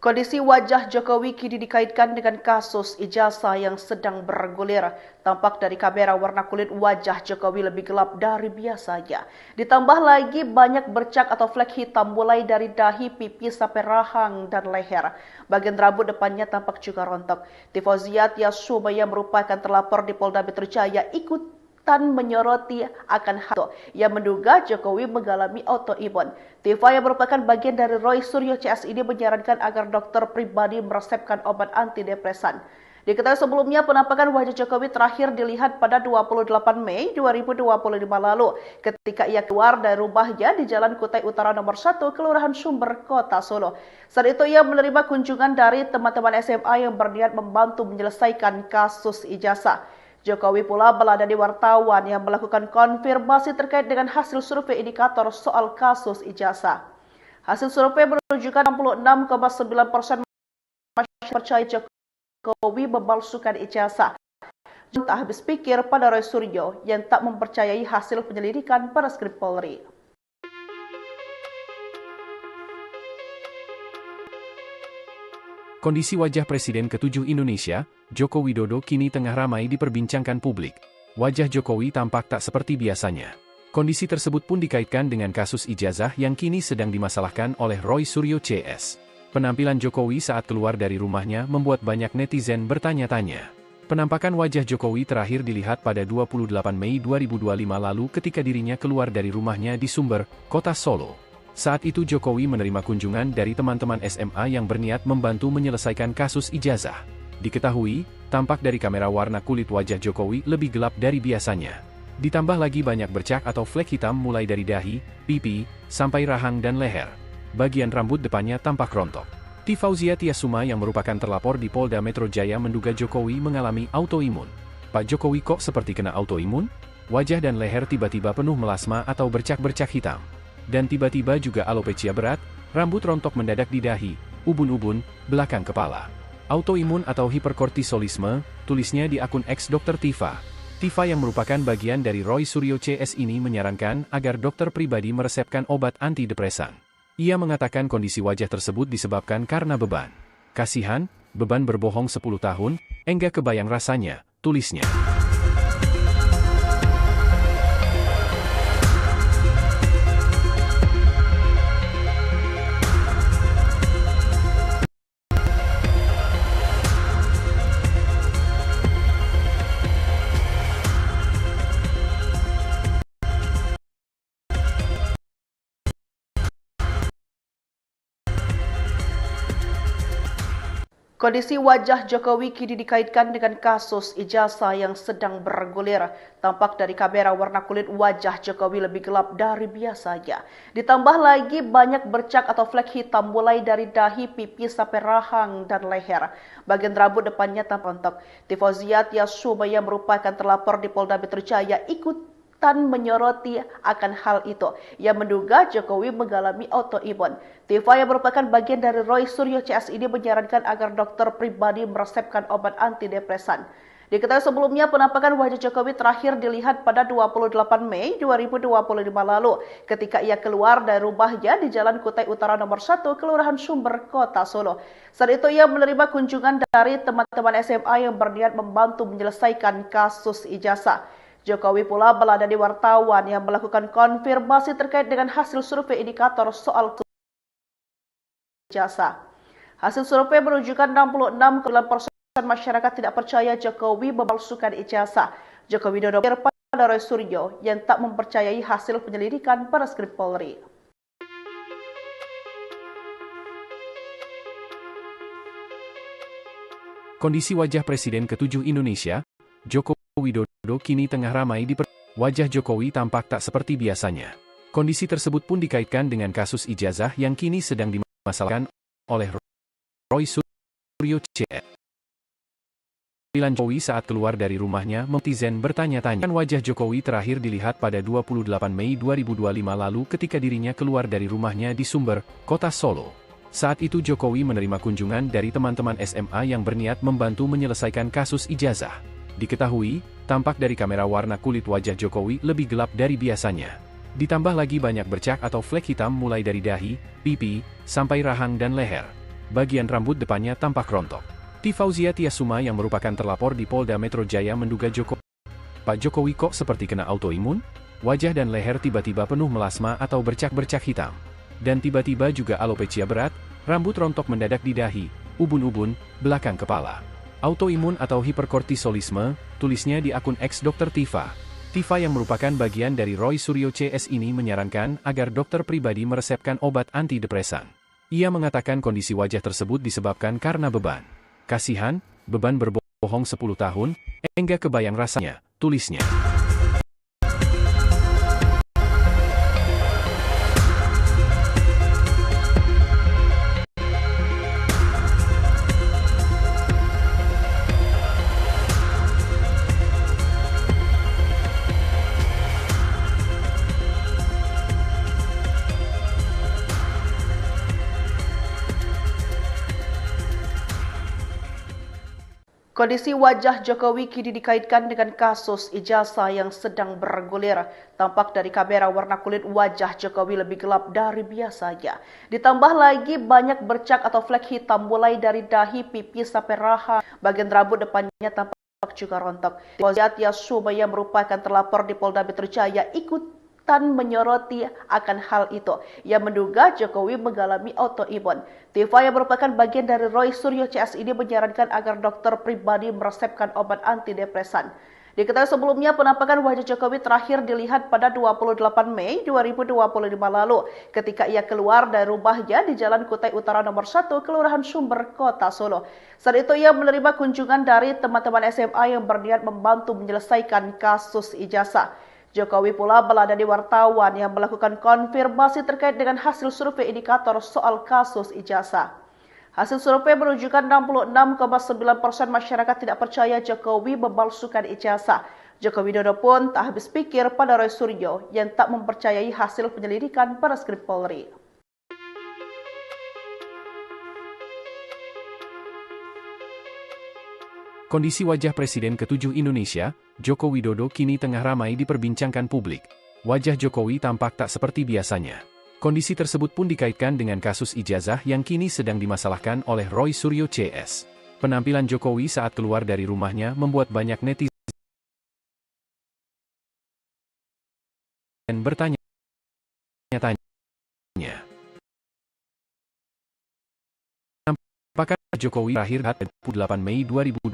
Kondisi wajah Jokowi kini dikaitkan dengan kasus ijazah yang sedang bergulir. Tampak dari kamera warna kulit wajah Jokowi lebih gelap dari biasanya. Ditambah lagi banyak bercak atau flek hitam mulai dari dahi, pipi, sampai rahang dan leher. Bagian rambut depannya tampak juga rontok. Tifauzia Tiasuma yang merupakan terlapor di Polda Metro Jaya ikutan menyoroti akan hal itu. Ia menduga Jokowi mengalami autoimun. Tifa yang merupakan bagian dari Roy Suryo CS ini menyarankan agar dokter pribadi meresepkan obat antidepresan. Diketahui sebelumnya penampakan wajah Jokowi terakhir dilihat pada 28 Mei 2025 lalu ketika ia keluar dari rumahnya di Jalan Kutai Utara nomor 1 Kelurahan Sumber, Kota Solo. Saat itu ia menerima kunjungan dari teman-teman SMA yang berniat membantu menyelesaikan kasus ijazah. Jokowi pula meladani wartawan yang melakukan konfirmasi terkait dengan hasil survei indikator soal kasus ijazah. Hasil survei menunjukkan 66,9% masyarakat percaya Jokowi memalsukan ijazah. Tak habis pikir pada Roy Suryo yang tak mempercayai hasil penyelidikan Barreskrim Polri. Kondisi wajah Presiden ke-7 Indonesia, Joko Widodo kini tengah ramai diperbincangkan publik. Wajah Jokowi tampak tak seperti biasanya. Kondisi tersebut pun dikaitkan dengan kasus ijazah yang kini sedang dimasalahkan oleh Roy Suryo CS. Penampilan Jokowi saat keluar dari rumahnya membuat banyak netizen bertanya-tanya. Penampakan wajah Jokowi terakhir dilihat pada 28 Mei 2025 lalu ketika dirinya keluar dari rumahnya di Sumber, Kota Solo. Saat itu Jokowi menerima kunjungan dari teman-teman SMA yang berniat membantu menyelesaikan kasus ijazah. Diketahui, tampak dari kamera warna kulit wajah Jokowi lebih gelap dari biasanya. Ditambah lagi banyak bercak atau flek hitam mulai dari dahi, pipi, sampai rahang dan leher. bagian rambut depannya tampak rontok. T. Fauzia Tiasuma yang merupakan terlapor di Polda Metro Jaya menduga Jokowi mengalami autoimun. Pak Jokowi kok seperti kena autoimun? Wajah dan leher tiba-tiba penuh melasma atau bercak-bercak hitam. Dan tiba-tiba juga alopecia berat, rambut rontok mendadak di dahi, ubun-ubun, belakang kepala. Autoimun atau hiperkortisolisme, tulisnya di akun X Dr. Tifa. Tifa yang merupakan bagian dari Roy Suryo CS ini menyarankan agar dokter pribadi meresepkan obat antidepresan. Ia mengatakan kondisi wajah tersebut disebabkan karena beban. Kasihan, beban berbohong 10 tahun, enggak kebayang rasanya, tulisnya. Kondisi wajah Jokowi kini dikaitkan dengan kasus ijazah yang sedang bergulir. Tampak dari kamera warna kulit wajah Jokowi lebih gelap dari biasanya. Ditambah lagi banyak bercak atau flek hitam mulai dari dahi, pipi, sampai rahang dan leher. Bagian rambut depannya tampak rontok. T. Fauzia Tiasuma yang merupakan terlapor di Polda Metro Jaya ikut menyoroti akan hal itu. Ia menduga Jokowi mengalami autoimun. Tifa yang merupakan bagian dari Roy Suryo CS ini menyarankan agar dokter pribadi meresepkan obat antidepresan. Diketahui sebelumnya penampakan wajah Jokowi terakhir dilihat pada 28 Mei 2025 lalu ketika ia keluar dari rumahnya di Jalan Kutai Utara nomor 1 Kelurahan Sumber, Kota Solo. Saat itu ia menerima kunjungan dari teman-teman SMA yang berniat membantu menyelesaikan kasus ijazah. Jokowi pula meladani wartawan yang melakukan konfirmasi terkait dengan hasil survei indikator soal ijazah. Hasil survei menunjukkan 66,9% masyarakat tidak percaya Jokowi memalsukan ijazah. Jokowi Dodo pada Roy Suryo yang tak mempercayai hasil penyelidikan Barreskrim Polri. Kondisi wajah Presiden ke-7 Indonesia, Joko Widodo kini tengah ramai wajah Jokowi tampak tak seperti biasanya. Kondisi tersebut pun dikaitkan dengan kasus ijazah yang kini sedang dimasalahkan oleh Roy Suryo CS. Jokowi saat keluar dari rumahnya, netizen bertanya-tanya. Wajah Jokowi terakhir dilihat pada 28 Mei 2025 lalu ketika dirinya keluar dari rumahnya di Sumber, Kota Solo. Saat itu Jokowi menerima kunjungan dari teman-teman SMA yang berniat membantu menyelesaikan kasus ijazah. Diketahui, tampak dari kamera warna kulit wajah Jokowi lebih gelap dari biasanya. Ditambah lagi banyak bercak atau flek hitam mulai dari dahi, pipi, sampai rahang dan leher. Bagian rambut depannya tampak rontok. T. Fauzia Tiasuma yang merupakan terlapor di Polda Metro Jaya menduga Pak Jokowi kok seperti kena autoimun? Wajah dan leher tiba-tiba penuh melasma atau bercak-bercak hitam. Dan tiba-tiba juga alopecia berat, rambut rontok mendadak di dahi, ubun-ubun, belakang kepala. Autoimun atau hiperkortisolisme, tulisnya di akun X Dr. Tifa. Tifa yang merupakan bagian dari Roy Suryo CS ini menyarankan agar dokter pribadi meresepkan obat antidepresan. Ia mengatakan kondisi wajah tersebut disebabkan karena beban. Kasihan, beban berbohong 10 tahun, enggak kebayang rasanya, tulisnya. Kondisi wajah Jokowi kini dikaitkan dengan kasus ijazah yang sedang bergulir. Tampak dari kamera warna kulit wajah Jokowi lebih gelap dari biasanya. Ditambah lagi banyak bercak atau flek hitam mulai dari dahi, pipi, sampai rahang. Bagian rambut depannya tampak juga rontok. Fauzia Tiasuma yang merupakan terlapor di Polda Metro Jaya ikut menyoroti akan hal itu. Ia menduga Jokowi mengalami autoimun. Tifa yang merupakan bagian dari Roy Suryo CS ini menyarankan agar dokter pribadi meresepkan obat antidepresan. Diketahui sebelumnya penampakan wajah Jokowi terakhir dilihat pada 28 Mei 2025 lalu ketika ia keluar dari rumahnya di Jalan Kutai Utara nomor 1 Kelurahan Sumber, Kota Solo. Saat itu ia menerima kunjungan dari teman-teman SMA yang berniat membantu menyelesaikan kasus ijazah. Jokowi pula meladani wartawan yang melakukan konfirmasi terkait dengan hasil survei indikator soal kasus ijazah. Hasil survei menunjukkan 66,9% masyarakat tidak percaya Jokowi memalsukan ijazah. Joko Widodo pun tak habis pikir pada Roy Suryo yang tak mempercayai hasil penyelidikan Barreskrim Polri. Kondisi wajah Presiden ke-7 Indonesia, Joko Widodo kini tengah ramai diperbincangkan publik. Wajah Jokowi tampak tak seperti biasanya. Kondisi tersebut pun dikaitkan dengan kasus ijazah yang kini sedang dimasalahkan oleh Roy Suryo CS. Penampilan Jokowi saat keluar dari rumahnya membuat banyak netizen bertanya-tanya. Apakah Jokowi terakhir 8 Mei 2025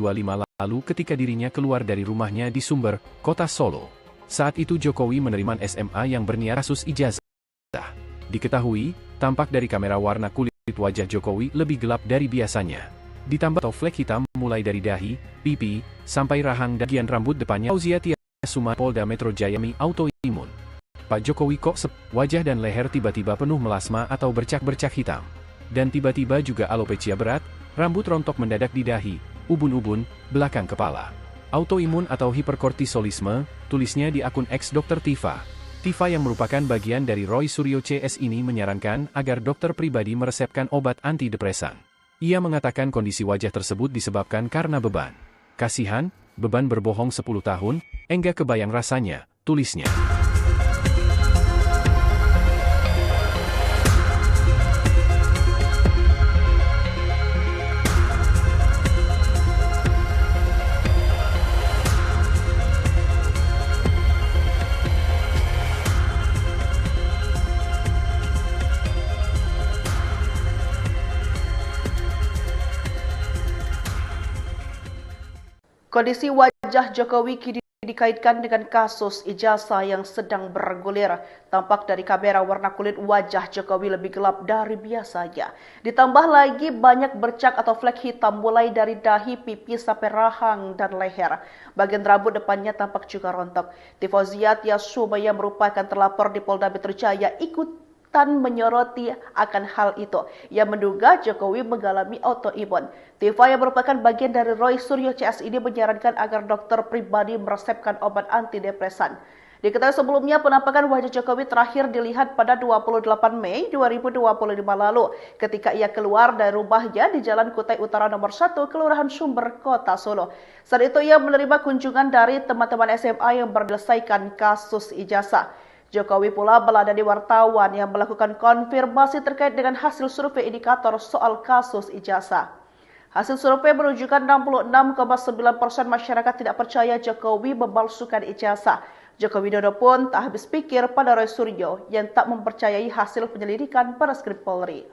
lalu ketika dirinya keluar dari rumahnya di Sumber, Kota Solo. Saat itu Jokowi menerima SMA yang berniat kasus ijazah. Diketahui, tampak dari kamera warna kulit wajah Jokowi lebih gelap dari biasanya. Ditambah flek hitam mulai dari dahi, pipi, sampai rahang dan bagian rambut depannya. Fauzia Tiasuma Polda Metro Jaya autoimun. Pak Jokowi kok wajah dan leher tiba-tiba penuh melasma atau bercak-bercak hitam. Dan tiba-tiba juga alopecia berat, rambut rontok mendadak di dahi, ubun-ubun, belakang kepala. Autoimun atau hiperkortisolisme, tulisnya di akun X Dr. Tifa. Tifa yang merupakan bagian dari Roy Suryo CS ini menyarankan agar dokter pribadi meresepkan obat antidepresan. Ia mengatakan kondisi wajah tersebut disebabkan karena beban. Kasihan, beban berbohong 10 tahun, enggak kebayang rasanya, tulisnya. Kondisi wajah Jokowi kini dikaitkan dengan kasus ijazah yang sedang bergulir. Tampak dari kamera warna kulit wajah Jokowi lebih gelap dari biasanya. Ditambah lagi banyak bercak atau flek hitam mulai dari dahi, pipi, sampai rahang dan leher. Bagian rambut depannya tampak juga rontok. Fauzia Tiasuma yang merupakan terlapor di Polda Metro Jaya ikutan menyoroti akan hal itu. Ia menduga Jokowi mengalami autoimun. Tifa yang merupakan bagian dari Roy Suryo CS ini menyarankan agar dokter pribadi meresepkan obat antidepresan. Diketahui sebelumnya penampakan wajah Jokowi terakhir dilihat pada 28 Mei 2025 lalu ketika ia keluar dari rumahnya di Jalan Kutai Utara nomor 1 Kelurahan Sumber, Kota Solo. Saat itu ia menerima kunjungan dari teman-teman SMA yang menyelesaikan kasus ijazah. Jokowi pula meladani wartawan yang melakukan konfirmasi terkait dengan hasil survei indikator soal kasus ijazah. Hasil survei menunjukkan 66,9% masyarakat tidak percaya Jokowi memalsukan ijazah. Joko Widodo pun tak habis pikir pada Roy Suryo yang tak mempercayai hasil penyelidikan Barreskrim Polri.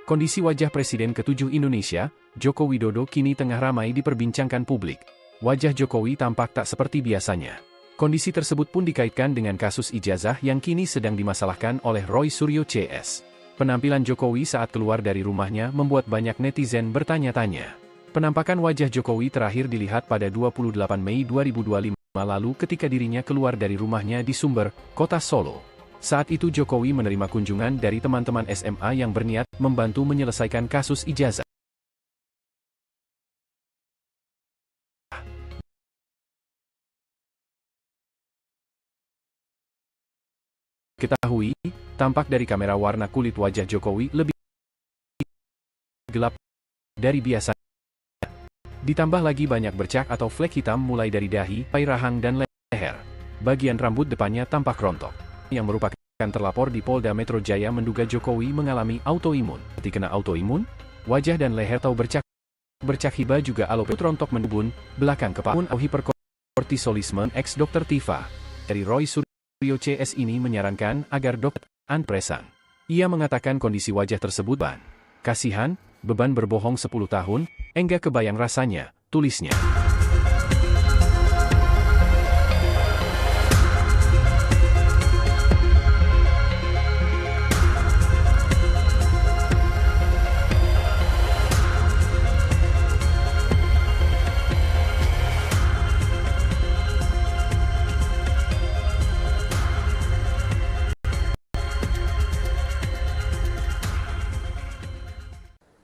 Kondisi wajah Presiden ke-7 Indonesia, Joko Widodo kini tengah ramai diperbincangkan publik. Wajah Jokowi tampak tak seperti biasanya. Kondisi tersebut pun dikaitkan dengan kasus ijazah yang kini sedang dimasalahkan oleh Roy Suryo CS. Penampilan Jokowi saat keluar dari rumahnya membuat banyak netizen bertanya-tanya. Penampakan wajah Jokowi terakhir dilihat pada 28 Mei 2025 lalu ketika dirinya keluar dari rumahnya di Sumber, Kota Solo. Saat itu Jokowi menerima kunjungan dari teman-teman SMA yang berniat membantu menyelesaikan kasus ijazah. Ketahui, tampak dari kamera warna kulit wajah Jokowi lebih gelap dari biasanya. Ditambah lagi banyak bercak atau flek hitam mulai dari dahi, rahang dan leher. Bagian rambut depannya tampak rontok. Yang merupakan terlapor di Polda Metro Jaya menduga Jokowi mengalami autoimun. Ketika kena autoimun, wajah dan leher atau bercak hiba juga alopecia rontok mendubun, belakang kepala atau hiperkortisolisme. Ex Dr. Tifa dari Roy Suryo CS ini menyarankan agar dokter antidepresan. Ia mengatakan kondisi wajah tersebut ban. Kasihan, beban berbohong 10 tahun, enggak kebayang rasanya, tulisnya.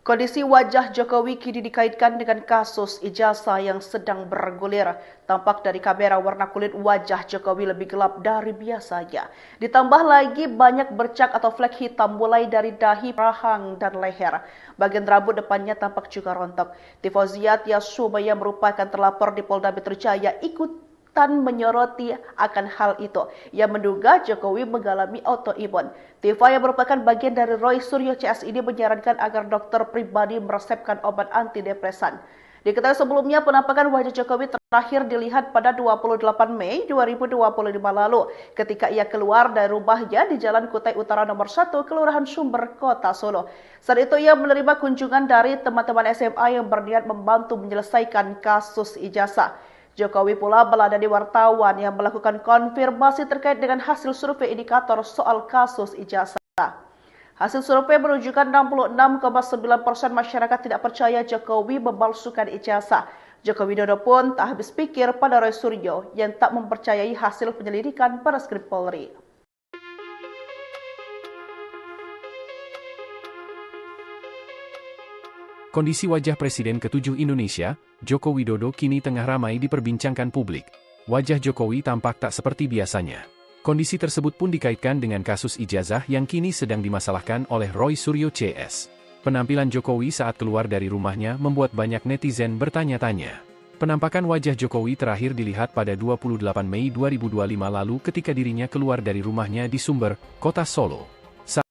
Kondisi wajah Jokowi kini dikaitkan dengan kasus ijazah yang sedang bergulir. Tampak dari kamera warna kulit wajah Jokowi lebih gelap dari biasanya. Ditambah lagi banyak bercak atau flek hitam mulai dari dahi, rahang, dan leher. Bagian rambut depannya tampak juga rontok. Tifauziat Yasuma yang merupakan terlapor di Polda Metro Jaya ikut menyoroti akan hal itu. Ia menduga Jokowi mengalami autoimun. Tifa yang merupakan bagian dari Roy Suryo CS ini menyarankan agar dokter pribadi meresepkan obat antidepresan. Diketahui sebelumnya penampakan wajah Jokowi terakhir dilihat pada 28 Mei 2025 lalu ketika ia keluar dari rumahnya di Jalan Kutai Utara nomor 1 Kelurahan Sumber, Kota Solo. Saat itu ia menerima kunjungan dari teman-teman SMA yang berniat membantu menyelesaikan kasus ijazah. Jokowi pula meladani wartawan yang melakukan konfirmasi terkait dengan hasil survei indikator soal kasus ijazah. Hasil survei menunjukkan 66,9% masyarakat tidak percaya Jokowi memalsukan ijazah. Joko Widodo pun tak habis pikir pada Roy Suryo yang tak mempercayai hasil penyelidikan Barreskrim Polri. Kondisi wajah Presiden ke-7 Indonesia, Joko Widodo kini tengah ramai diperbincangkan publik. Wajah Jokowi tampak tak seperti biasanya. Kondisi tersebut pun dikaitkan dengan kasus ijazah yang kini sedang dimasalahkan oleh Roy Suryo CS. Penampilan Jokowi saat keluar dari rumahnya membuat banyak netizen bertanya-tanya. Penampakan wajah Jokowi terakhir dilihat pada 28 Mei 2025 lalu ketika dirinya keluar dari rumahnya di Sumber, Kota Solo.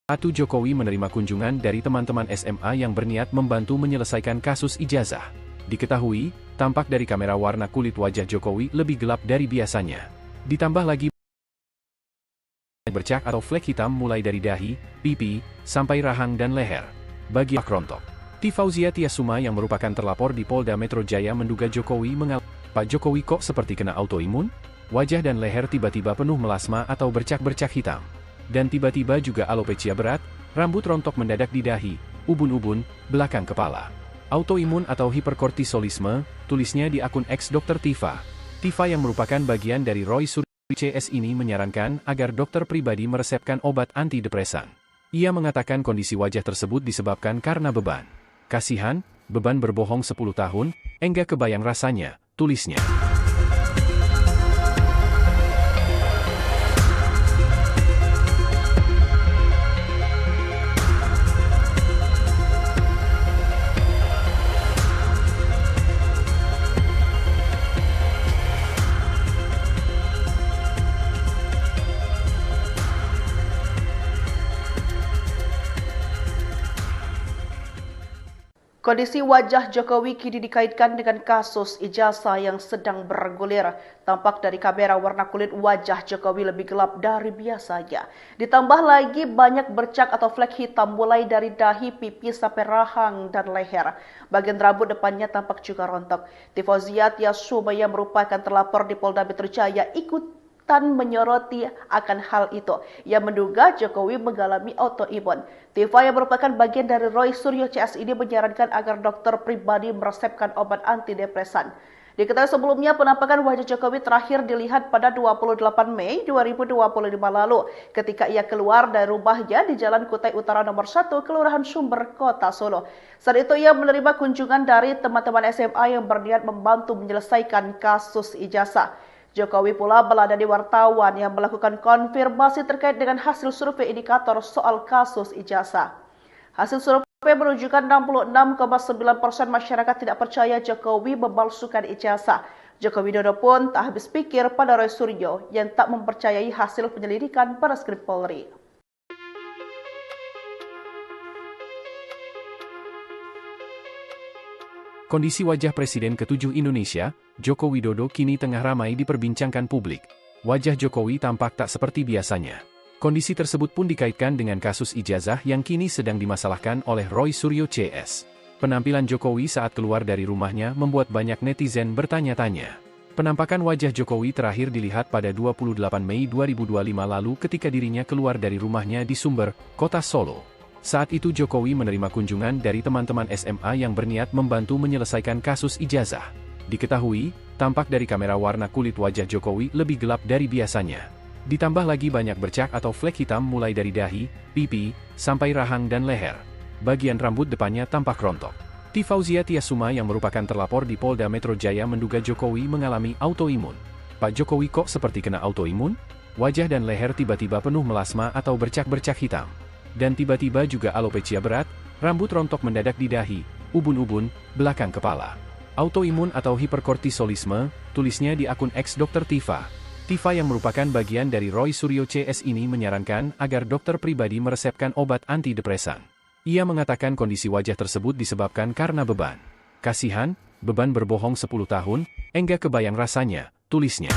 Saat itu Jokowi menerima kunjungan dari teman-teman SMA yang berniat membantu menyelesaikan kasus ijazah. Diketahui, tampak dari kamera warna kulit wajah Jokowi lebih gelap dari biasanya. Ditambah lagi bercak atau flek hitam mulai dari dahi, pipi, sampai rahang dan leher. Bagian rontok. Tifauziat Yasuma yang merupakan terlapor di Polda Metro Jaya menduga Jokowi mengalami. Pak Jokowi kok seperti kena autoimun? Wajah dan leher tiba-tiba penuh melasma atau bercak-bercak hitam. Dan tiba-tiba juga alopecia berat, rambut rontok mendadak di dahi, ubun-ubun, belakang kepala. Autoimun atau hiperkortisolisme, tulisnya di akun X Dr. Tifa. Tifa yang merupakan bagian dari Roy Suryo CS ini menyarankan agar dokter pribadi meresepkan obat antidepresan. Ia mengatakan kondisi wajah tersebut disebabkan karena beban. Kasihan, beban berbohong 10 tahun, enggak kebayang rasanya, tulisnya. Kondisi wajah Jokowi kini dikaitkan dengan kasus ijazah yang sedang bergulir. Tampak dari kamera warna kulit wajah Jokowi lebih gelap dari biasanya. Ditambah lagi banyak bercak atau flek hitam mulai dari dahi, pipi, sampai rahang, dan leher. Bagian rambut depannya tampak juga rontok. Tifauziat Yasuma yang merupakan terlapor di Polda Metro Jaya ikut menyoroti akan hal itu. Ia menduga Jokowi mengalami autoimun. Tifa yang merupakan bagian dari Roy Suryo CS ini menyarankan agar dokter pribadi meresepkan obat antidepresan. Diketahui sebelumnya penampakan wajah Jokowi terakhir dilihat pada 28 Mei 2025 lalu ketika ia keluar dari rumahnya di Jalan Kutai Utara nomor 1 Kelurahan Sumber, Kota Solo. Saat itu ia menerima kunjungan dari teman-teman SMA yang berniat membantu menyelesaikan kasus ijazah. Jokowi pula meladani wartawan yang melakukan konfirmasi terkait dengan hasil survei indikator soal kasus ijazah. Hasil survei menunjukkan 66,9% masyarakat tidak percaya Jokowi memalsukan ijazah. Joko Widodo pun tak habis pikir pada Roy Suryo yang tak mempercayai hasil penyelidikan Barreskrim Polri. Kondisi wajah Presiden ke-7 Indonesia, Joko Widodo kini tengah ramai diperbincangkan publik. Wajah Jokowi tampak tak seperti biasanya. Kondisi tersebut pun dikaitkan dengan kasus ijazah yang kini sedang dimasalahkan oleh Roy Suryo CS. Penampilan Jokowi saat keluar dari rumahnya membuat banyak netizen bertanya-tanya. Penampakan wajah Jokowi terakhir dilihat pada 28 Mei 2025 lalu ketika dirinya keluar dari rumahnya di Sumber, Kota Solo. Saat itu Jokowi menerima kunjungan dari teman-teman SMA yang berniat membantu menyelesaikan kasus ijazah. Diketahui, tampak dari kamera warna kulit wajah Jokowi lebih gelap dari biasanya. Ditambah lagi banyak bercak atau flek hitam mulai dari dahi, pipi, sampai rahang dan leher. bagian rambut depannya tampak rontok. Fauzia Tiasuma yang merupakan terlapor di Polda Metro Jaya menduga Jokowi mengalami autoimun. Pak Jokowi kok seperti kena autoimun? Wajah dan leher tiba-tiba penuh melasma atau bercak-bercak hitam. Dan tiba-tiba juga alopecia berat, rambut rontok mendadak di dahi, ubun-ubun, belakang kepala. Autoimun atau hiperkortisolisme, tulisnya di akun X Dr. Tifa. Tifa yang merupakan bagian dari Roy Suryo CS ini menyarankan agar dokter pribadi meresepkan obat antidepresan. Ia mengatakan kondisi wajah tersebut disebabkan karena beban. Kasihan, beban berbohong 10 tahun, enggak kebayang rasanya, tulisnya.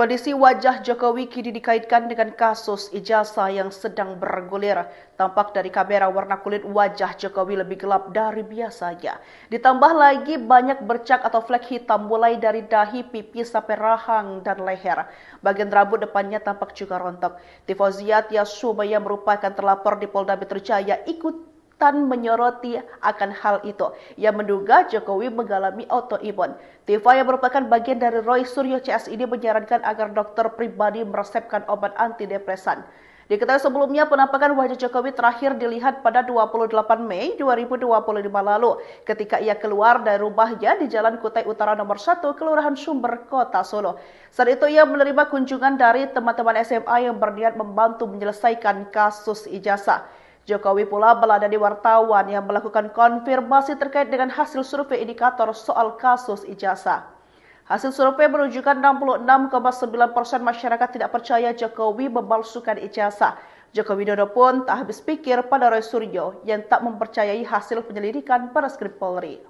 Kondisi wajah Jokowi kini dikaitkan dengan kasus ijazah yang sedang bergulir. Tampak dari kamera warna kulit wajah Jokowi lebih gelap dari biasanya. Ditambah lagi banyak bercak atau flek hitam mulai dari dahi, pipi sampai rahang dan leher. Bagian rambut depannya tampak juga rontok. Fauzia Tiasuma yang merupakan terlapor di Polda Metro Jaya ikut menyoroti akan hal itu. Ia menduga Jokowi mengalami autoimun. Tifa yang merupakan bagian dari Roy Suryo CS ini menyarankan agar dokter pribadi meresepkan obat antidepresan. Diketahui sebelumnya penampakan wajah Jokowi terakhir dilihat pada 28 Mei 2025 lalu ketika ia keluar dari rumahnya di Jalan Kutai Utara nomor 1 Kelurahan Sumber, Kota Solo. Saat itu ia menerima kunjungan dari teman-teman SMA yang berniat membantu menyelesaikan kasus ijazah. Jokowi pula meladani wartawan yang melakukan konfirmasi terkait dengan hasil survei indikator soal kasus ijazah. Hasil survei menunjukkan 66,9% masyarakat tidak percaya Jokowi memalsukan ijazah. Joko Widodo pun tak habis pikir pada Roy Suryo yang tak mempercayai hasil penyelidikan Barreskrim Polri.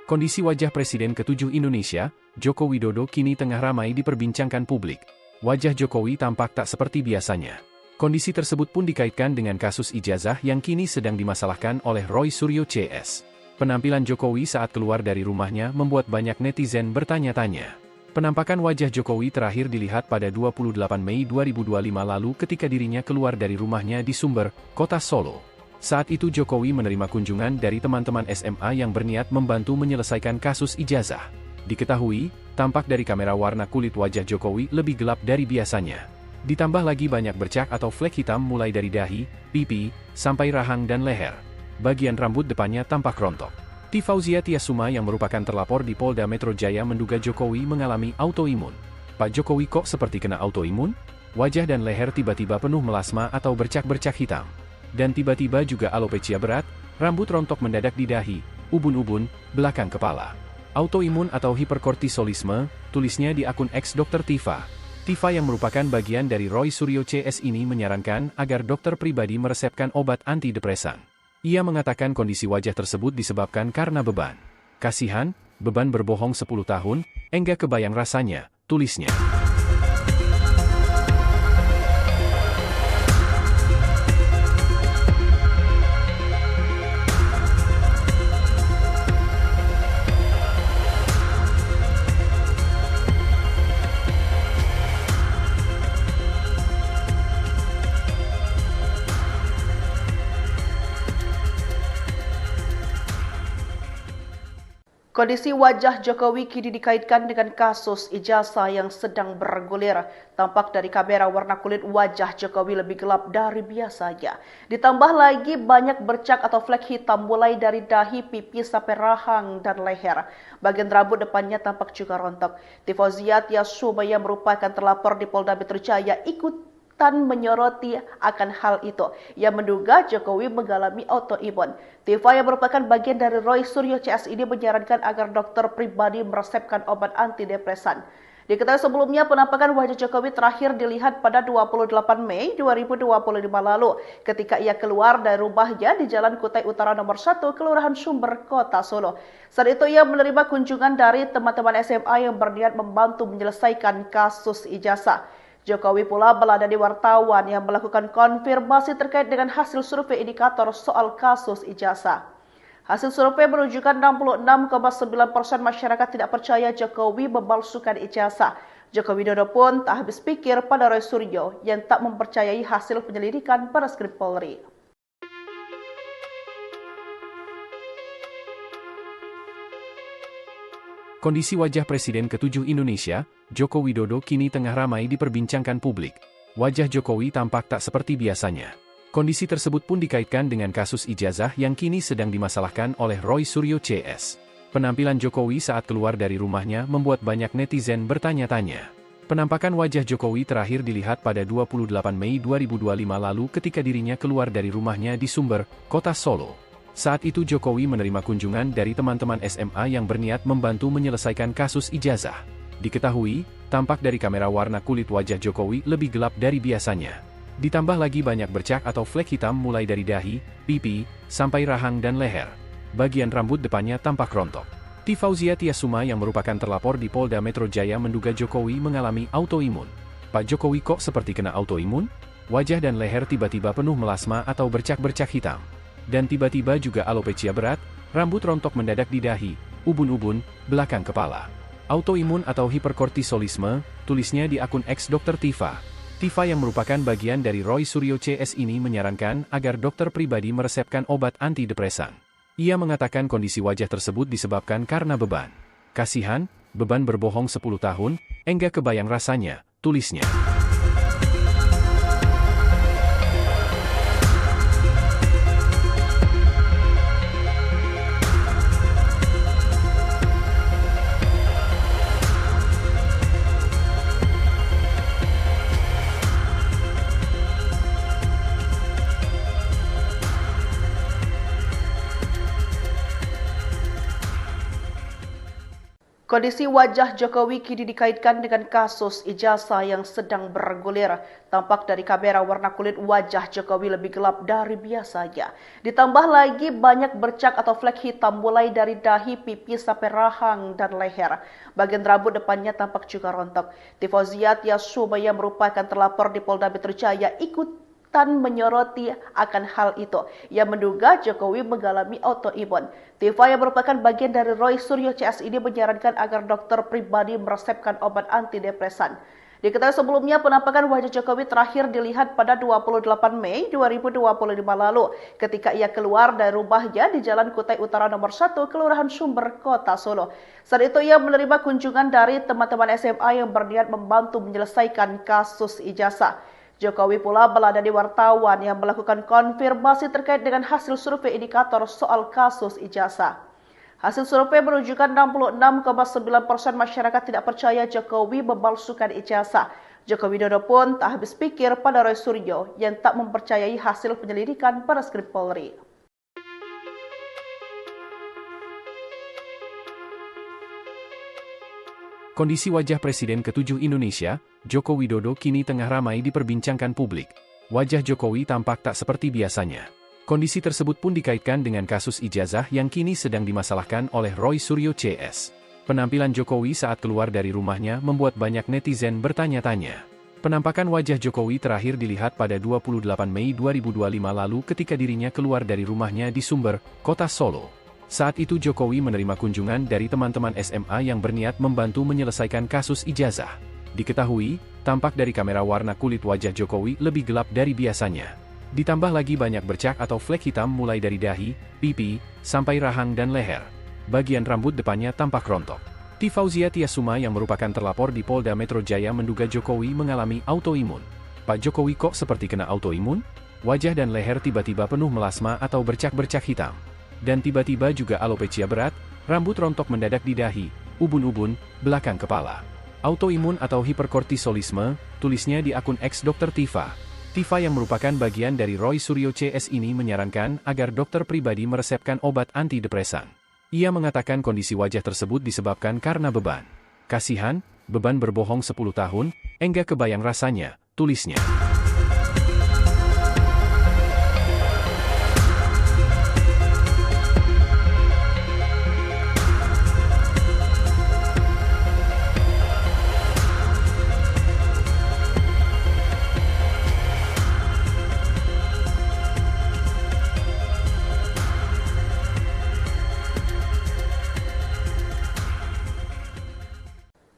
Kondisi wajah Presiden ke-7 Indonesia, Joko Widodo kini tengah ramai diperbincangkan publik. Wajah Jokowi tampak tak seperti biasanya. Kondisi tersebut pun dikaitkan dengan kasus ijazah yang kini sedang dimasalahkan oleh Roy Suryo CS. Penampilan Jokowi saat keluar dari rumahnya membuat banyak netizen bertanya-tanya. Penampakan wajah Jokowi terakhir dilihat pada 28 Mei 2025 lalu ketika dirinya keluar dari rumahnya di Sumber, Kota Solo. Saat itu Jokowi menerima kunjungan dari teman-teman SMA yang berniat membantu menyelesaikan kasus ijazah. Diketahui, tampak dari kamera warna kulit wajah Jokowi lebih gelap dari biasanya. Ditambah lagi banyak bercak atau flek hitam mulai dari dahi, pipi, sampai rahang dan leher. Bagian rambut depannya tampak rontok. Fauzia Tiasuma yang merupakan terlapor di Polda Metro Jaya menduga Jokowi mengalami autoimun. Pak Jokowi kok seperti kena autoimun? Wajah dan leher tiba-tiba penuh melasma atau bercak-bercak hitam. Dan tiba-tiba juga alopecia berat, rambut rontok mendadak di dahi, ubun-ubun, belakang kepala. Autoimun atau hiperkortisolisme, tulisnya di akun X Dr. Tifa. Tifa yang merupakan bagian dari Roy Suryo CS ini menyarankan agar dokter pribadi meresepkan obat antidepresan. Ia mengatakan kondisi wajah tersebut disebabkan karena beban. Kasihan, beban berbohong 10 tahun, enggak kebayang rasanya, tulisnya. Kondisi wajah Jokowi kini dikaitkan dengan kasus ijazah yang sedang bergulir. Tampak dari kamera warna kulit wajah Jokowi lebih gelap dari biasanya. Ditambah lagi banyak bercak atau flek hitam mulai dari dahi, pipi sampai rahang dan leher. Bagian rambut depannya tampak juga rontok. Fauzia Tiasuma yang merupakan terlapor di Polda Metro Jaya ikut menyoroti akan hal itu. Ia menduga Jokowi mengalami autoimun. Tifa yang merupakan bagian dari Roy Suryo CS ini menyarankan agar dokter pribadi meresepkan obat antidepresan. Diketahui sebelumnya penampakan wajah Jokowi terakhir dilihat pada 28 Mei 2025 lalu ketika ia keluar dari rumahnya di Jalan Kutai Utara nomor 1 Kelurahan Sumber, Kota Solo. Saat itu ia menerima kunjungan dari teman-teman SMA yang berniat membantu menyelesaikan kasus ijazah. Jokowi pula meladani wartawan yang melakukan konfirmasi terkait dengan hasil survei indikator soal kasus ijazah. Hasil survei menunjukkan 66,9% masyarakat tidak percaya Jokowi memalsukan ijazah. Joko Widodo pun tak habis pikir pada Roy Suryo yang tak mempercayai hasil penyelidikan Barreskrim Polri. Kondisi wajah Presiden ke-7 Indonesia, Joko Widodo kini tengah ramai diperbincangkan publik. Wajah Jokowi tampak tak seperti biasanya. Kondisi tersebut pun dikaitkan dengan kasus ijazah yang kini sedang dimasalahkan oleh Roy Suryo CS. Penampilan Jokowi saat keluar dari rumahnya membuat banyak netizen bertanya-tanya. Penampakan wajah Jokowi terakhir dilihat pada 28 Mei 2025 lalu ketika dirinya keluar dari rumahnya di Sumber, Kota Solo. Saat itu Jokowi menerima kunjungan dari teman-teman SMA yang berniat membantu menyelesaikan kasus ijazah. Diketahui, tampak dari kamera warna kulit wajah Jokowi lebih gelap dari biasanya. Ditambah lagi banyak bercak atau flek hitam mulai dari dahi, pipi, sampai rahang dan leher. Bagian rambut depannya tampak rontok. Tifauzia Tiasuma yang merupakan terlapor di Polda Metro Jaya menduga Jokowi mengalami autoimun. Pak Jokowi kok seperti kena autoimun? Wajah dan leher tiba-tiba penuh melasma atau bercak-bercak hitam. Dan tiba-tiba juga alopecia berat, rambut rontok mendadak di dahi, ubun-ubun, belakang kepala. Autoimun atau hiperkortisolisme, tulisnya di akun X Dr. Tifa. Tifa yang merupakan bagian dari Roy Suryo CS ini menyarankan agar dokter pribadi meresepkan obat antidepresan. Ia mengatakan kondisi wajah tersebut disebabkan karena beban. Kasihan, beban berbohong 10 tahun, enggak kebayang rasanya, tulisnya. Kondisi wajah Jokowi kini dikaitkan dengan kasus ijazah yang sedang bergulir. Tampak dari kamera warna kulit wajah Jokowi lebih gelap dari biasanya. Ditambah lagi banyak bercak atau flek hitam mulai dari dahi, pipi, sampai rahang dan leher. Bagian rambut depannya tampak juga rontok. Tifauzia Tiasuma yang merupakan terlapor di Polda Metro Jaya ikut menyoroti akan hal itu. Ia menduga Jokowi mengalami autoimun. Tifa yang merupakan bagian dari Roy Suryo CS ini menyarankan agar dokter pribadi meresepkan obat antidepresan. Diketahui sebelumnya penampakan wajah Jokowi terakhir dilihat pada 28 Mei 2025 lalu ketika ia keluar dari rumahnya di Jalan Kutai Utara nomor 1 Kelurahan Sumber, Kota Solo. Saat itu ia menerima kunjungan dari teman-teman SMA yang berniat membantu menyelesaikan kasus ijazah. Jokowi pula meladani wartawan yang melakukan konfirmasi terkait dengan hasil survei indikator soal kasus ijazah. Hasil survei menunjukkan 66,9% masyarakat tidak percaya Jokowi memalsukan ijazah. Joko Widodo pun tak habis pikir pada Roy Suryo yang tak mempercayai hasil penyelidikan Barreskrim Polri. Kondisi wajah Presiden ke-7 Indonesia, Joko Widodo kini tengah ramai diperbincangkan publik. Wajah Jokowi tampak tak seperti biasanya. Kondisi tersebut pun dikaitkan dengan kasus ijazah yang kini sedang dimasalahkan oleh Roy Suryo CS. Penampilan Jokowi saat keluar dari rumahnya membuat banyak netizen bertanya-tanya. Penampakan wajah Jokowi terakhir dilihat pada 28 Mei 2025 lalu ketika dirinya keluar dari rumahnya di Sumber, Kota Solo. Saat itu Jokowi menerima kunjungan dari teman-teman SMA yang berniat membantu menyelesaikan kasus ijazah. Diketahui, tampak dari kamera warna kulit wajah Jokowi lebih gelap dari biasanya. Ditambah lagi banyak bercak atau flek hitam mulai dari dahi, pipi, sampai rahang dan leher. Bagian rambut depannya tampak rontok. Tifauzia Tiasuma yang merupakan terlapor di Polda Metro Jaya menduga Jokowi mengalami autoimun. Pak Jokowi kok seperti kena autoimun? Wajah dan leher tiba-tiba penuh melasma atau bercak-bercak hitam. Dan tiba-tiba juga alopecia berat, rambut rontok mendadak di dahi, ubun-ubun, belakang kepala. Autoimun atau hiperkortisolisme, tulisnya di akun X Dr. Tifa. Tifa yang merupakan bagian dari Roy Suryo CS ini menyarankan agar dokter pribadi meresepkan obat antidepresan. Ia mengatakan kondisi wajah tersebut disebabkan karena beban. Kasihan, beban berbohong 10 tahun, enggak kebayang rasanya, tulisnya.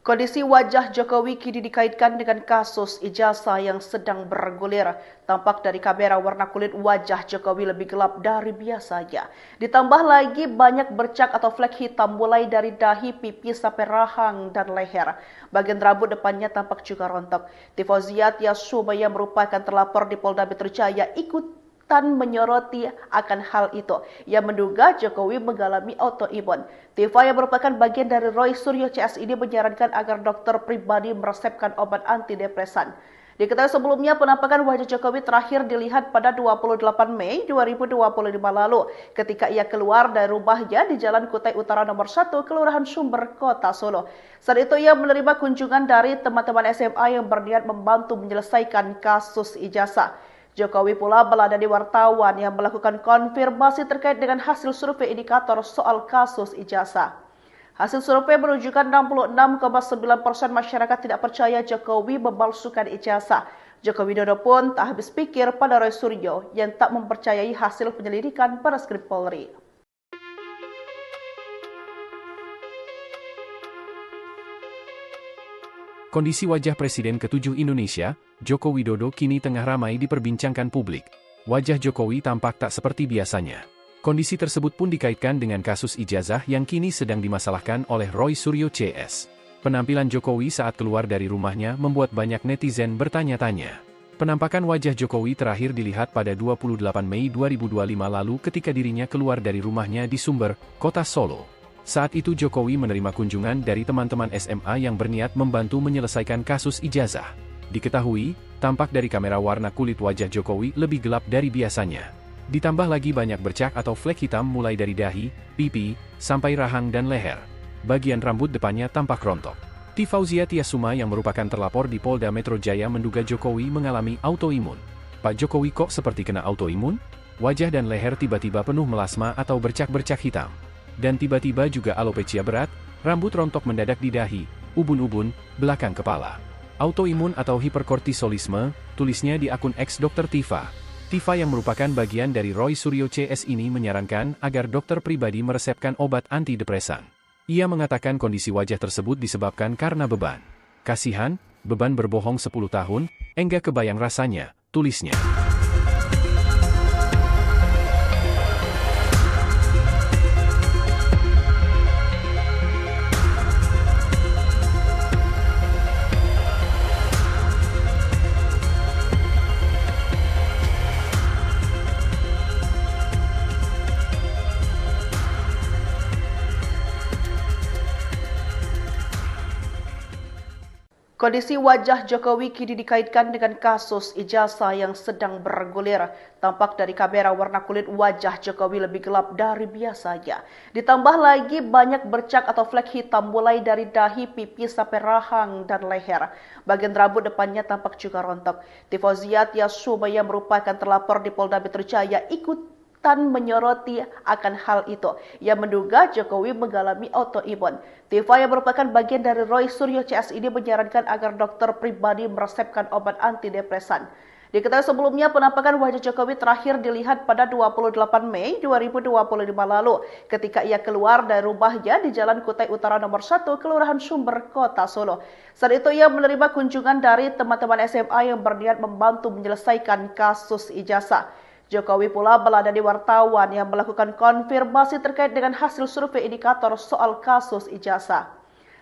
Kondisi wajah Jokowi kini dikaitkan dengan kasus ijazah yang sedang bergulir. Tampak dari kamera warna kulit wajah Jokowi lebih gelap dari biasanya. Ditambah lagi banyak bercak atau flek hitam mulai dari dahi, pipi sampai rahang dan leher. Bagian rambut depannya tampak juga rontok. Tifozia Tiasuma yang merupakan terlapor di Polda Metro Jaya ikut menyoroti akan hal itu. Ia menduga Jokowi mengalami autoimun. Tifa yang merupakan bagian dari Roy Suryo CS ini menyarankan agar dokter pribadi meresepkan obat antidepresan. Diketahui sebelumnya penampakan wajah Jokowi terakhir dilihat pada 28 Mei 2025 lalu ketika ia keluar dari rumahnya di Jalan Kutai Utara nomor 1 Kelurahan Sumber, Kota Solo. Saat itu ia menerima kunjungan dari teman-teman SMA yang berniat membantu menyelesaikan kasus ijazah. Jokowi pula meladani wartawan yang melakukan konfirmasi terkait dengan hasil survei indikator soal kasus ijazah. Hasil survei menunjukkan 66,9% masyarakat tidak percaya Jokowi memalsukan ijazah. Joko Widodo pun tak habis pikir pada Roy Suryo yang tak mempercayai hasil penyelidikan Barreskrim Polri. Kondisi wajah Presiden ke-7 Indonesia, Joko Widodo kini tengah ramai diperbincangkan publik. Wajah Jokowi tampak tak seperti biasanya. Kondisi tersebut pun dikaitkan dengan kasus ijazah yang kini sedang dimasalahkan oleh Roy Suryo CS. Penampilan Jokowi saat keluar dari rumahnya membuat banyak netizen bertanya-tanya. Penampakan wajah Jokowi terakhir dilihat pada 28 Mei 2025 lalu ketika dirinya keluar dari rumahnya di Sumber, Kota Solo. Saat itu Jokowi menerima kunjungan dari teman-teman SMA yang berniat membantu menyelesaikan kasus ijazah. Diketahui, tampak dari kamera warna kulit wajah Jokowi lebih gelap dari biasanya. Ditambah lagi banyak bercak atau flek hitam mulai dari dahi, pipi, sampai rahang dan leher. Bagian rambut depannya tampak rontok. Tifozia Tiasuma yang merupakan terlapor di Polda Metro Jaya menduga Jokowi mengalami autoimun. Pak Jokowi kok seperti kena autoimun? Wajah dan leher tiba-tiba penuh melasma atau bercak-bercak hitam. Dan tiba-tiba juga alopecia berat, rambut rontok mendadak di dahi, ubun-ubun, belakang kepala. Autoimun atau hiperkortisolisme, tulisnya di akun X Dr. Tifa. Tifa yang merupakan bagian dari Roy Suryo CS ini menyarankan agar dokter pribadi meresepkan obat antidepresan. Ia mengatakan kondisi wajah tersebut disebabkan karena beban. Kasihan, beban berbohong 10 tahun, enggak kebayang rasanya, tulisnya. Kondisi wajah Jokowi kini dikaitkan dengan kasus ijazah yang sedang bergulir. Tampak dari kamera warna kulit wajah Jokowi lebih gelap dari biasanya. Ditambah lagi banyak bercak atau flek hitam mulai dari dahi, pipi sampai rahang dan leher. Bagian rambut depannya tampak juga rontok. Tifozia Tiasuma yang merupakan terlapor di Polda Metro Jaya ikut menyoroti akan hal itu. Ia menduga Jokowi mengalami autoimun. Tifa yang merupakan bagian dari Roy Suryo CS ini menyarankan agar dokter pribadi meresepkan obat antidepresan. Diketahui sebelumnya penampakan wajah Jokowi terakhir dilihat pada 28 Mei 2025 lalu ketika ia keluar dari rumahnya di Jalan Kutai Utara nomor 1 Kelurahan Sumber, Kota Solo. Saat itu ia menerima kunjungan dari teman-teman SMA yang berniat membantu menyelesaikan kasus ijazah. Jokowi pula meladani wartawan yang melakukan konfirmasi terkait dengan hasil survei indikator soal kasus ijazah.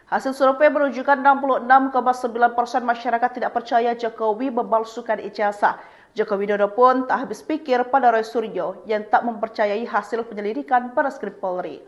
Hasil survei menunjukkan 66,9% masyarakat tidak percaya Jokowi memalsukan ijazah. Joko Widodo pun tak habis pikir pada Roy Suryo yang tak mempercayai hasil penyelidikan Barreskrim Polri.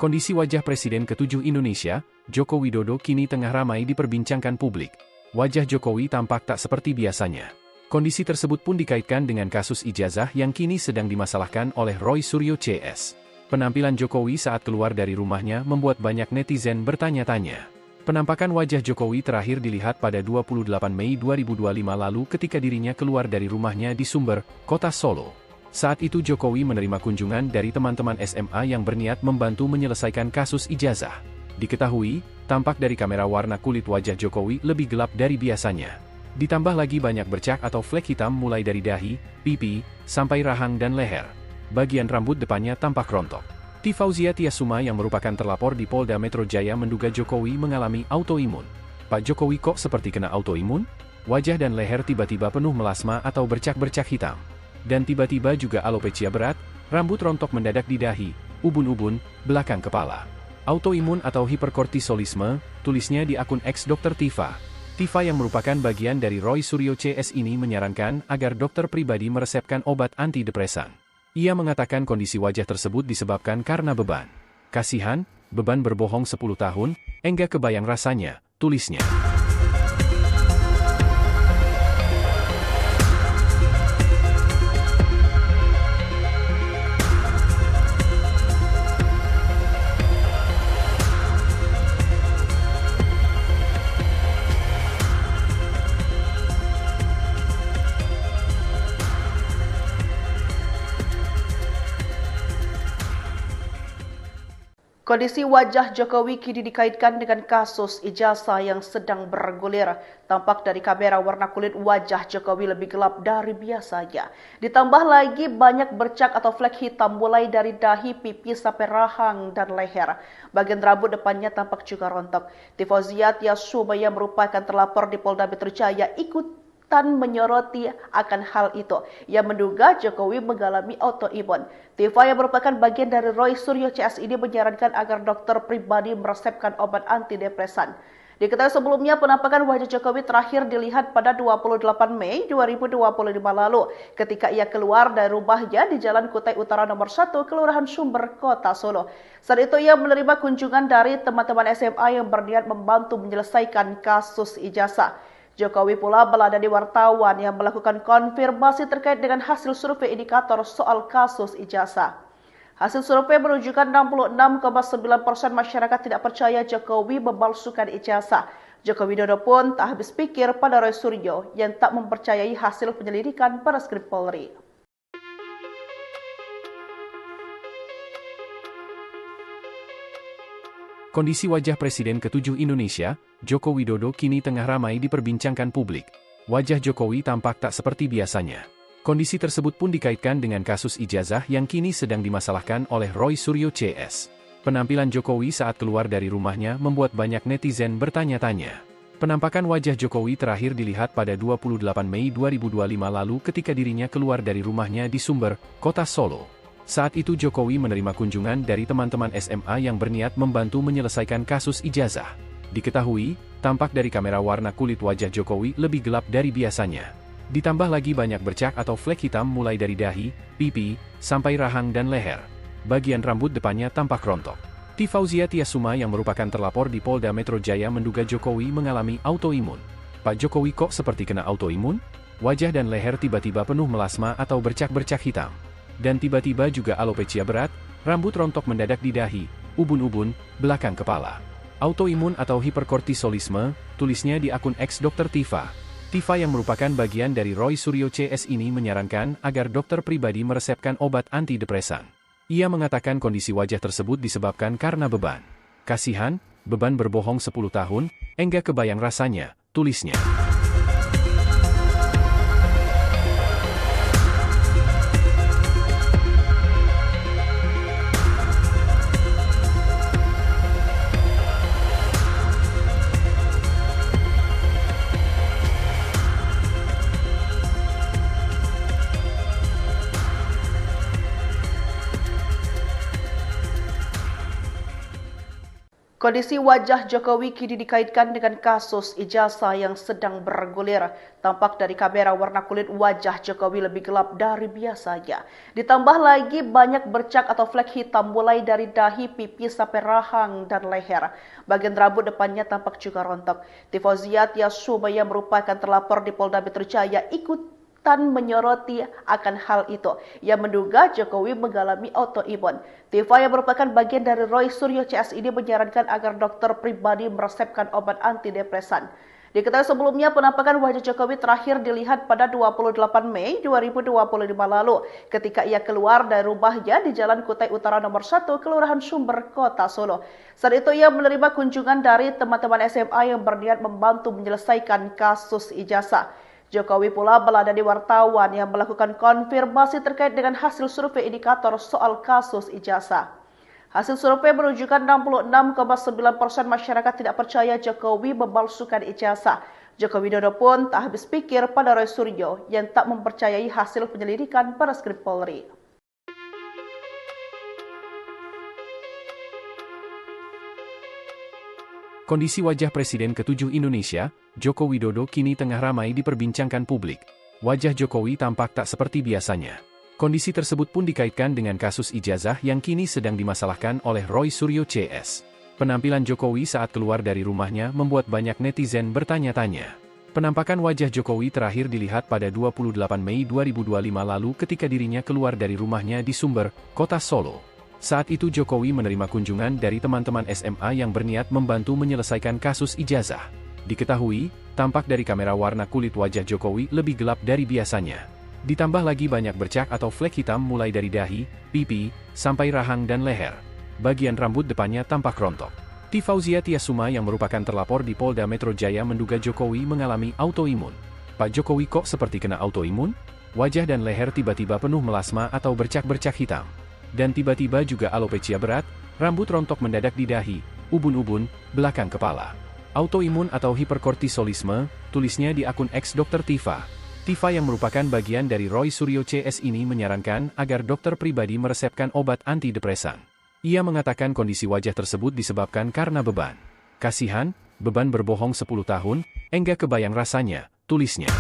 Kondisi wajah Presiden ke-7 Indonesia, Joko Widodo kini tengah ramai diperbincangkan publik. Wajah Jokowi tampak tak seperti biasanya. Kondisi tersebut pun dikaitkan dengan kasus ijazah yang kini sedang dimasalahkan oleh Roy Suryo CS. Penampilan Jokowi saat keluar dari rumahnya membuat banyak netizen bertanya-tanya. Penampakan wajah Jokowi terakhir dilihat pada 28 Mei 2025 lalu ketika dirinya keluar dari rumahnya di Sumber, Kota Solo. Saat itu Jokowi menerima kunjungan dari teman-teman SMA yang berniat membantu menyelesaikan kasus ijazah. Diketahui, tampak dari kamera warna kulit wajah Jokowi lebih gelap dari biasanya. Ditambah lagi banyak bercak atau flek hitam mulai dari dahi, pipi, sampai rahang dan leher. bagian rambut depannya tampak rontok. T. Fauzia Tiasuma yang merupakan terlapor di Polda Metro Jaya menduga Jokowi mengalami autoimun. Pak Jokowi kok seperti kena autoimun? Wajah dan leher tiba-tiba penuh melasma atau bercak-bercak hitam. Dan tiba-tiba juga alopecia berat, rambut rontok mendadak di dahi, ubun-ubun, belakang kepala. Autoimun atau hiperkortisolisme, tulisnya di akun X Dr. Tifa. Tifa yang merupakan bagian dari Roy Suryo CS ini menyarankan agar dokter pribadi meresepkan obat antidepresan. Ia mengatakan kondisi wajah tersebut disebabkan karena beban. Kasihan, beban berbohong 10 tahun, enggak kebayang rasanya, tulisnya. Kondisi wajah Jokowi kini dikaitkan dengan kasus ijazah yang sedang bergulir. Tampak dari kamera warna kulit wajah Jokowi lebih gelap dari biasanya. Ditambah lagi banyak bercak atau flek hitam mulai dari dahi, pipi sampai rahang dan leher. Bagian rambut depannya tampak juga rontok. T. Fauzia Tiasuma yang merupakan terlapor di Polda Metro Jaya ikut menyoroti akan hal itu. Ia menduga Jokowi mengalami autoimun. Tifa yang merupakan bagian dari Roy Suryo CS ini menyarankan agar dokter pribadi meresepkan obat antidepresan. Diketahui sebelumnya penampakan wajah Jokowi terakhir dilihat pada 28 Mei 2025 lalu ketika ia keluar dari rumahnya di Jalan Kutai Utara nomor 1 Kelurahan Sumber, Kota Solo. Saat itu ia menerima kunjungan dari teman-teman SMA yang berniat membantu menyelesaikan kasus ijazah. Jokowi pula meladani wartawan yang melakukan konfirmasi terkait dengan hasil survei indikator soal kasus ijazah. Hasil survei menunjukkan 66,9% masyarakat tidak percaya Jokowi memalsukan ijazah. Joko Widodo pun tak habis pikir pada Roy Suryo yang tak mempercayai hasil penyelidikan Barreskrim Polri. Kondisi wajah Presiden ke-7 Indonesia, Joko Widodo kini tengah ramai diperbincangkan publik. Wajah Jokowi tampak tak seperti biasanya. Kondisi tersebut pun dikaitkan dengan kasus ijazah yang kini sedang dimasalahkan oleh Roy Suryo CS. Penampilan Jokowi saat keluar dari rumahnya membuat banyak netizen bertanya-tanya. Penampakan wajah Jokowi terakhir dilihat pada 28 Mei 2025 lalu ketika dirinya keluar dari rumahnya di Sumber, Kota Solo. Saat itu Jokowi menerima kunjungan dari teman-teman SMA yang berniat membantu menyelesaikan kasus ijazah. Diketahui, tampak dari kamera warna kulit wajah Jokowi lebih gelap dari biasanya. Ditambah lagi banyak bercak atau flek hitam mulai dari dahi, pipi, sampai rahang dan leher. Bagian rambut depannya tampak rontok. T. Fauzia Tiasuma yang merupakan terlapor di Polda Metro Jaya menduga Jokowi mengalami autoimun. Pak Jokowi kok seperti kena autoimun? Wajah dan leher tiba-tiba penuh melasma atau bercak-bercak hitam. Dan tiba-tiba juga alopecia berat, rambut rontok mendadak di dahi, ubun-ubun, belakang kepala. Autoimun atau hiperkortisolisme, tulisnya di akun X Dr. Tifa. Tifa yang merupakan bagian dari Roy Suryo CS ini menyarankan agar dokter pribadi meresepkan obat antidepresan. Ia mengatakan kondisi wajah tersebut disebabkan karena beban. Kasihan, beban berbohong 10 tahun, enggak kebayang rasanya, tulisnya. Kondisi wajah Jokowi kini dikaitkan dengan kasus ijazah yang sedang bergulir. Tampak dari kamera warna kulit wajah Jokowi lebih gelap dari biasanya. Ditambah lagi banyak bercak atau flek hitam mulai dari dahi, pipi sampai rahang dan leher. Bagian rambut depannya tampak juga rontok. T. Fauzia Tiasuma yang merupakan terlapor di Polda Metro Jaya ikut menyoroti akan hal itu. Ia menduga Jokowi mengalami autoimun. Tifa yang merupakan bagian dari Roy Suryo CS ini menyarankan agar dokter pribadi meresepkan obat antidepresan. Diketahui sebelumnya penampakan wajah Jokowi terakhir dilihat pada 28 Mei 2025 lalu ketika ia keluar dari rumahnya di Jalan Kutai Utara nomor 1 Kelurahan Sumber, Kota Solo. Saat itu ia menerima kunjungan dari teman-teman SMA yang berniat membantu menyelesaikan kasus ijazah. Jokowi pula meladani wartawan yang melakukan konfirmasi terkait dengan hasil survei indikator soal kasus ijazah. Hasil survei menunjukkan 66,9% masyarakat tidak percaya Jokowi memalsukan ijazah. Joko Widodo pun tak habis pikir pada Roy Suryo yang tak mempercayai hasil penyelidikan Bareskrim Polri. Kondisi wajah Presiden ke-7 Indonesia, Joko Widodo kini tengah ramai diperbincangkan publik. Wajah Jokowi tampak tak seperti biasanya. Kondisi tersebut pun dikaitkan dengan kasus ijazah yang kini sedang dimasalahkan oleh Roy Suryo CS. Penampilan Jokowi saat keluar dari rumahnya membuat banyak netizen bertanya-tanya. Penampakan wajah Jokowi terakhir dilihat pada 28 Mei 2025 lalu ketika dirinya keluar dari rumahnya di Sumber, Kota Solo. Saat itu Jokowi menerima kunjungan dari teman-teman SMA yang berniat membantu menyelesaikan kasus ijazah. Diketahui, tampak dari kamera warna kulit wajah Jokowi lebih gelap dari biasanya. Ditambah lagi banyak bercak atau flek hitam mulai dari dahi, pipi, sampai rahang dan leher. Bagian rambut depannya tampak rontok. Tifauzia Tiasuma yang merupakan terlapor di Polda Metro Jaya menduga Jokowi mengalami autoimun. Pak Jokowi kok seperti kena autoimun? Wajah dan leher tiba-tiba penuh melasma atau bercak-bercak hitam. Dan tiba-tiba juga alopecia berat, rambut rontok mendadak di dahi, ubun-ubun, belakang kepala. Autoimun atau hiperkortisolisme, tulisnya di akun X Dr. Tifa. Tifa yang merupakan bagian dari Roy Suryo CS ini menyarankan agar dokter pribadi meresepkan obat antidepresan. Ia mengatakan kondisi wajah tersebut disebabkan karena beban. Kasihan, beban berbohong 10 tahun, enggak kebayang rasanya, tulisnya.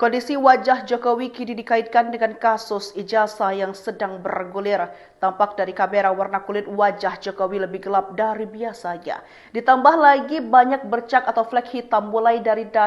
Kondisi wajah Jokowi kini dikaitkan dengan kasus ijazah yang sedang bergulir. Tampak dari kamera warna kulit wajah Jokowi lebih gelap dari biasanya. Ditambah lagi banyak bercak atau flek hitam mulai dari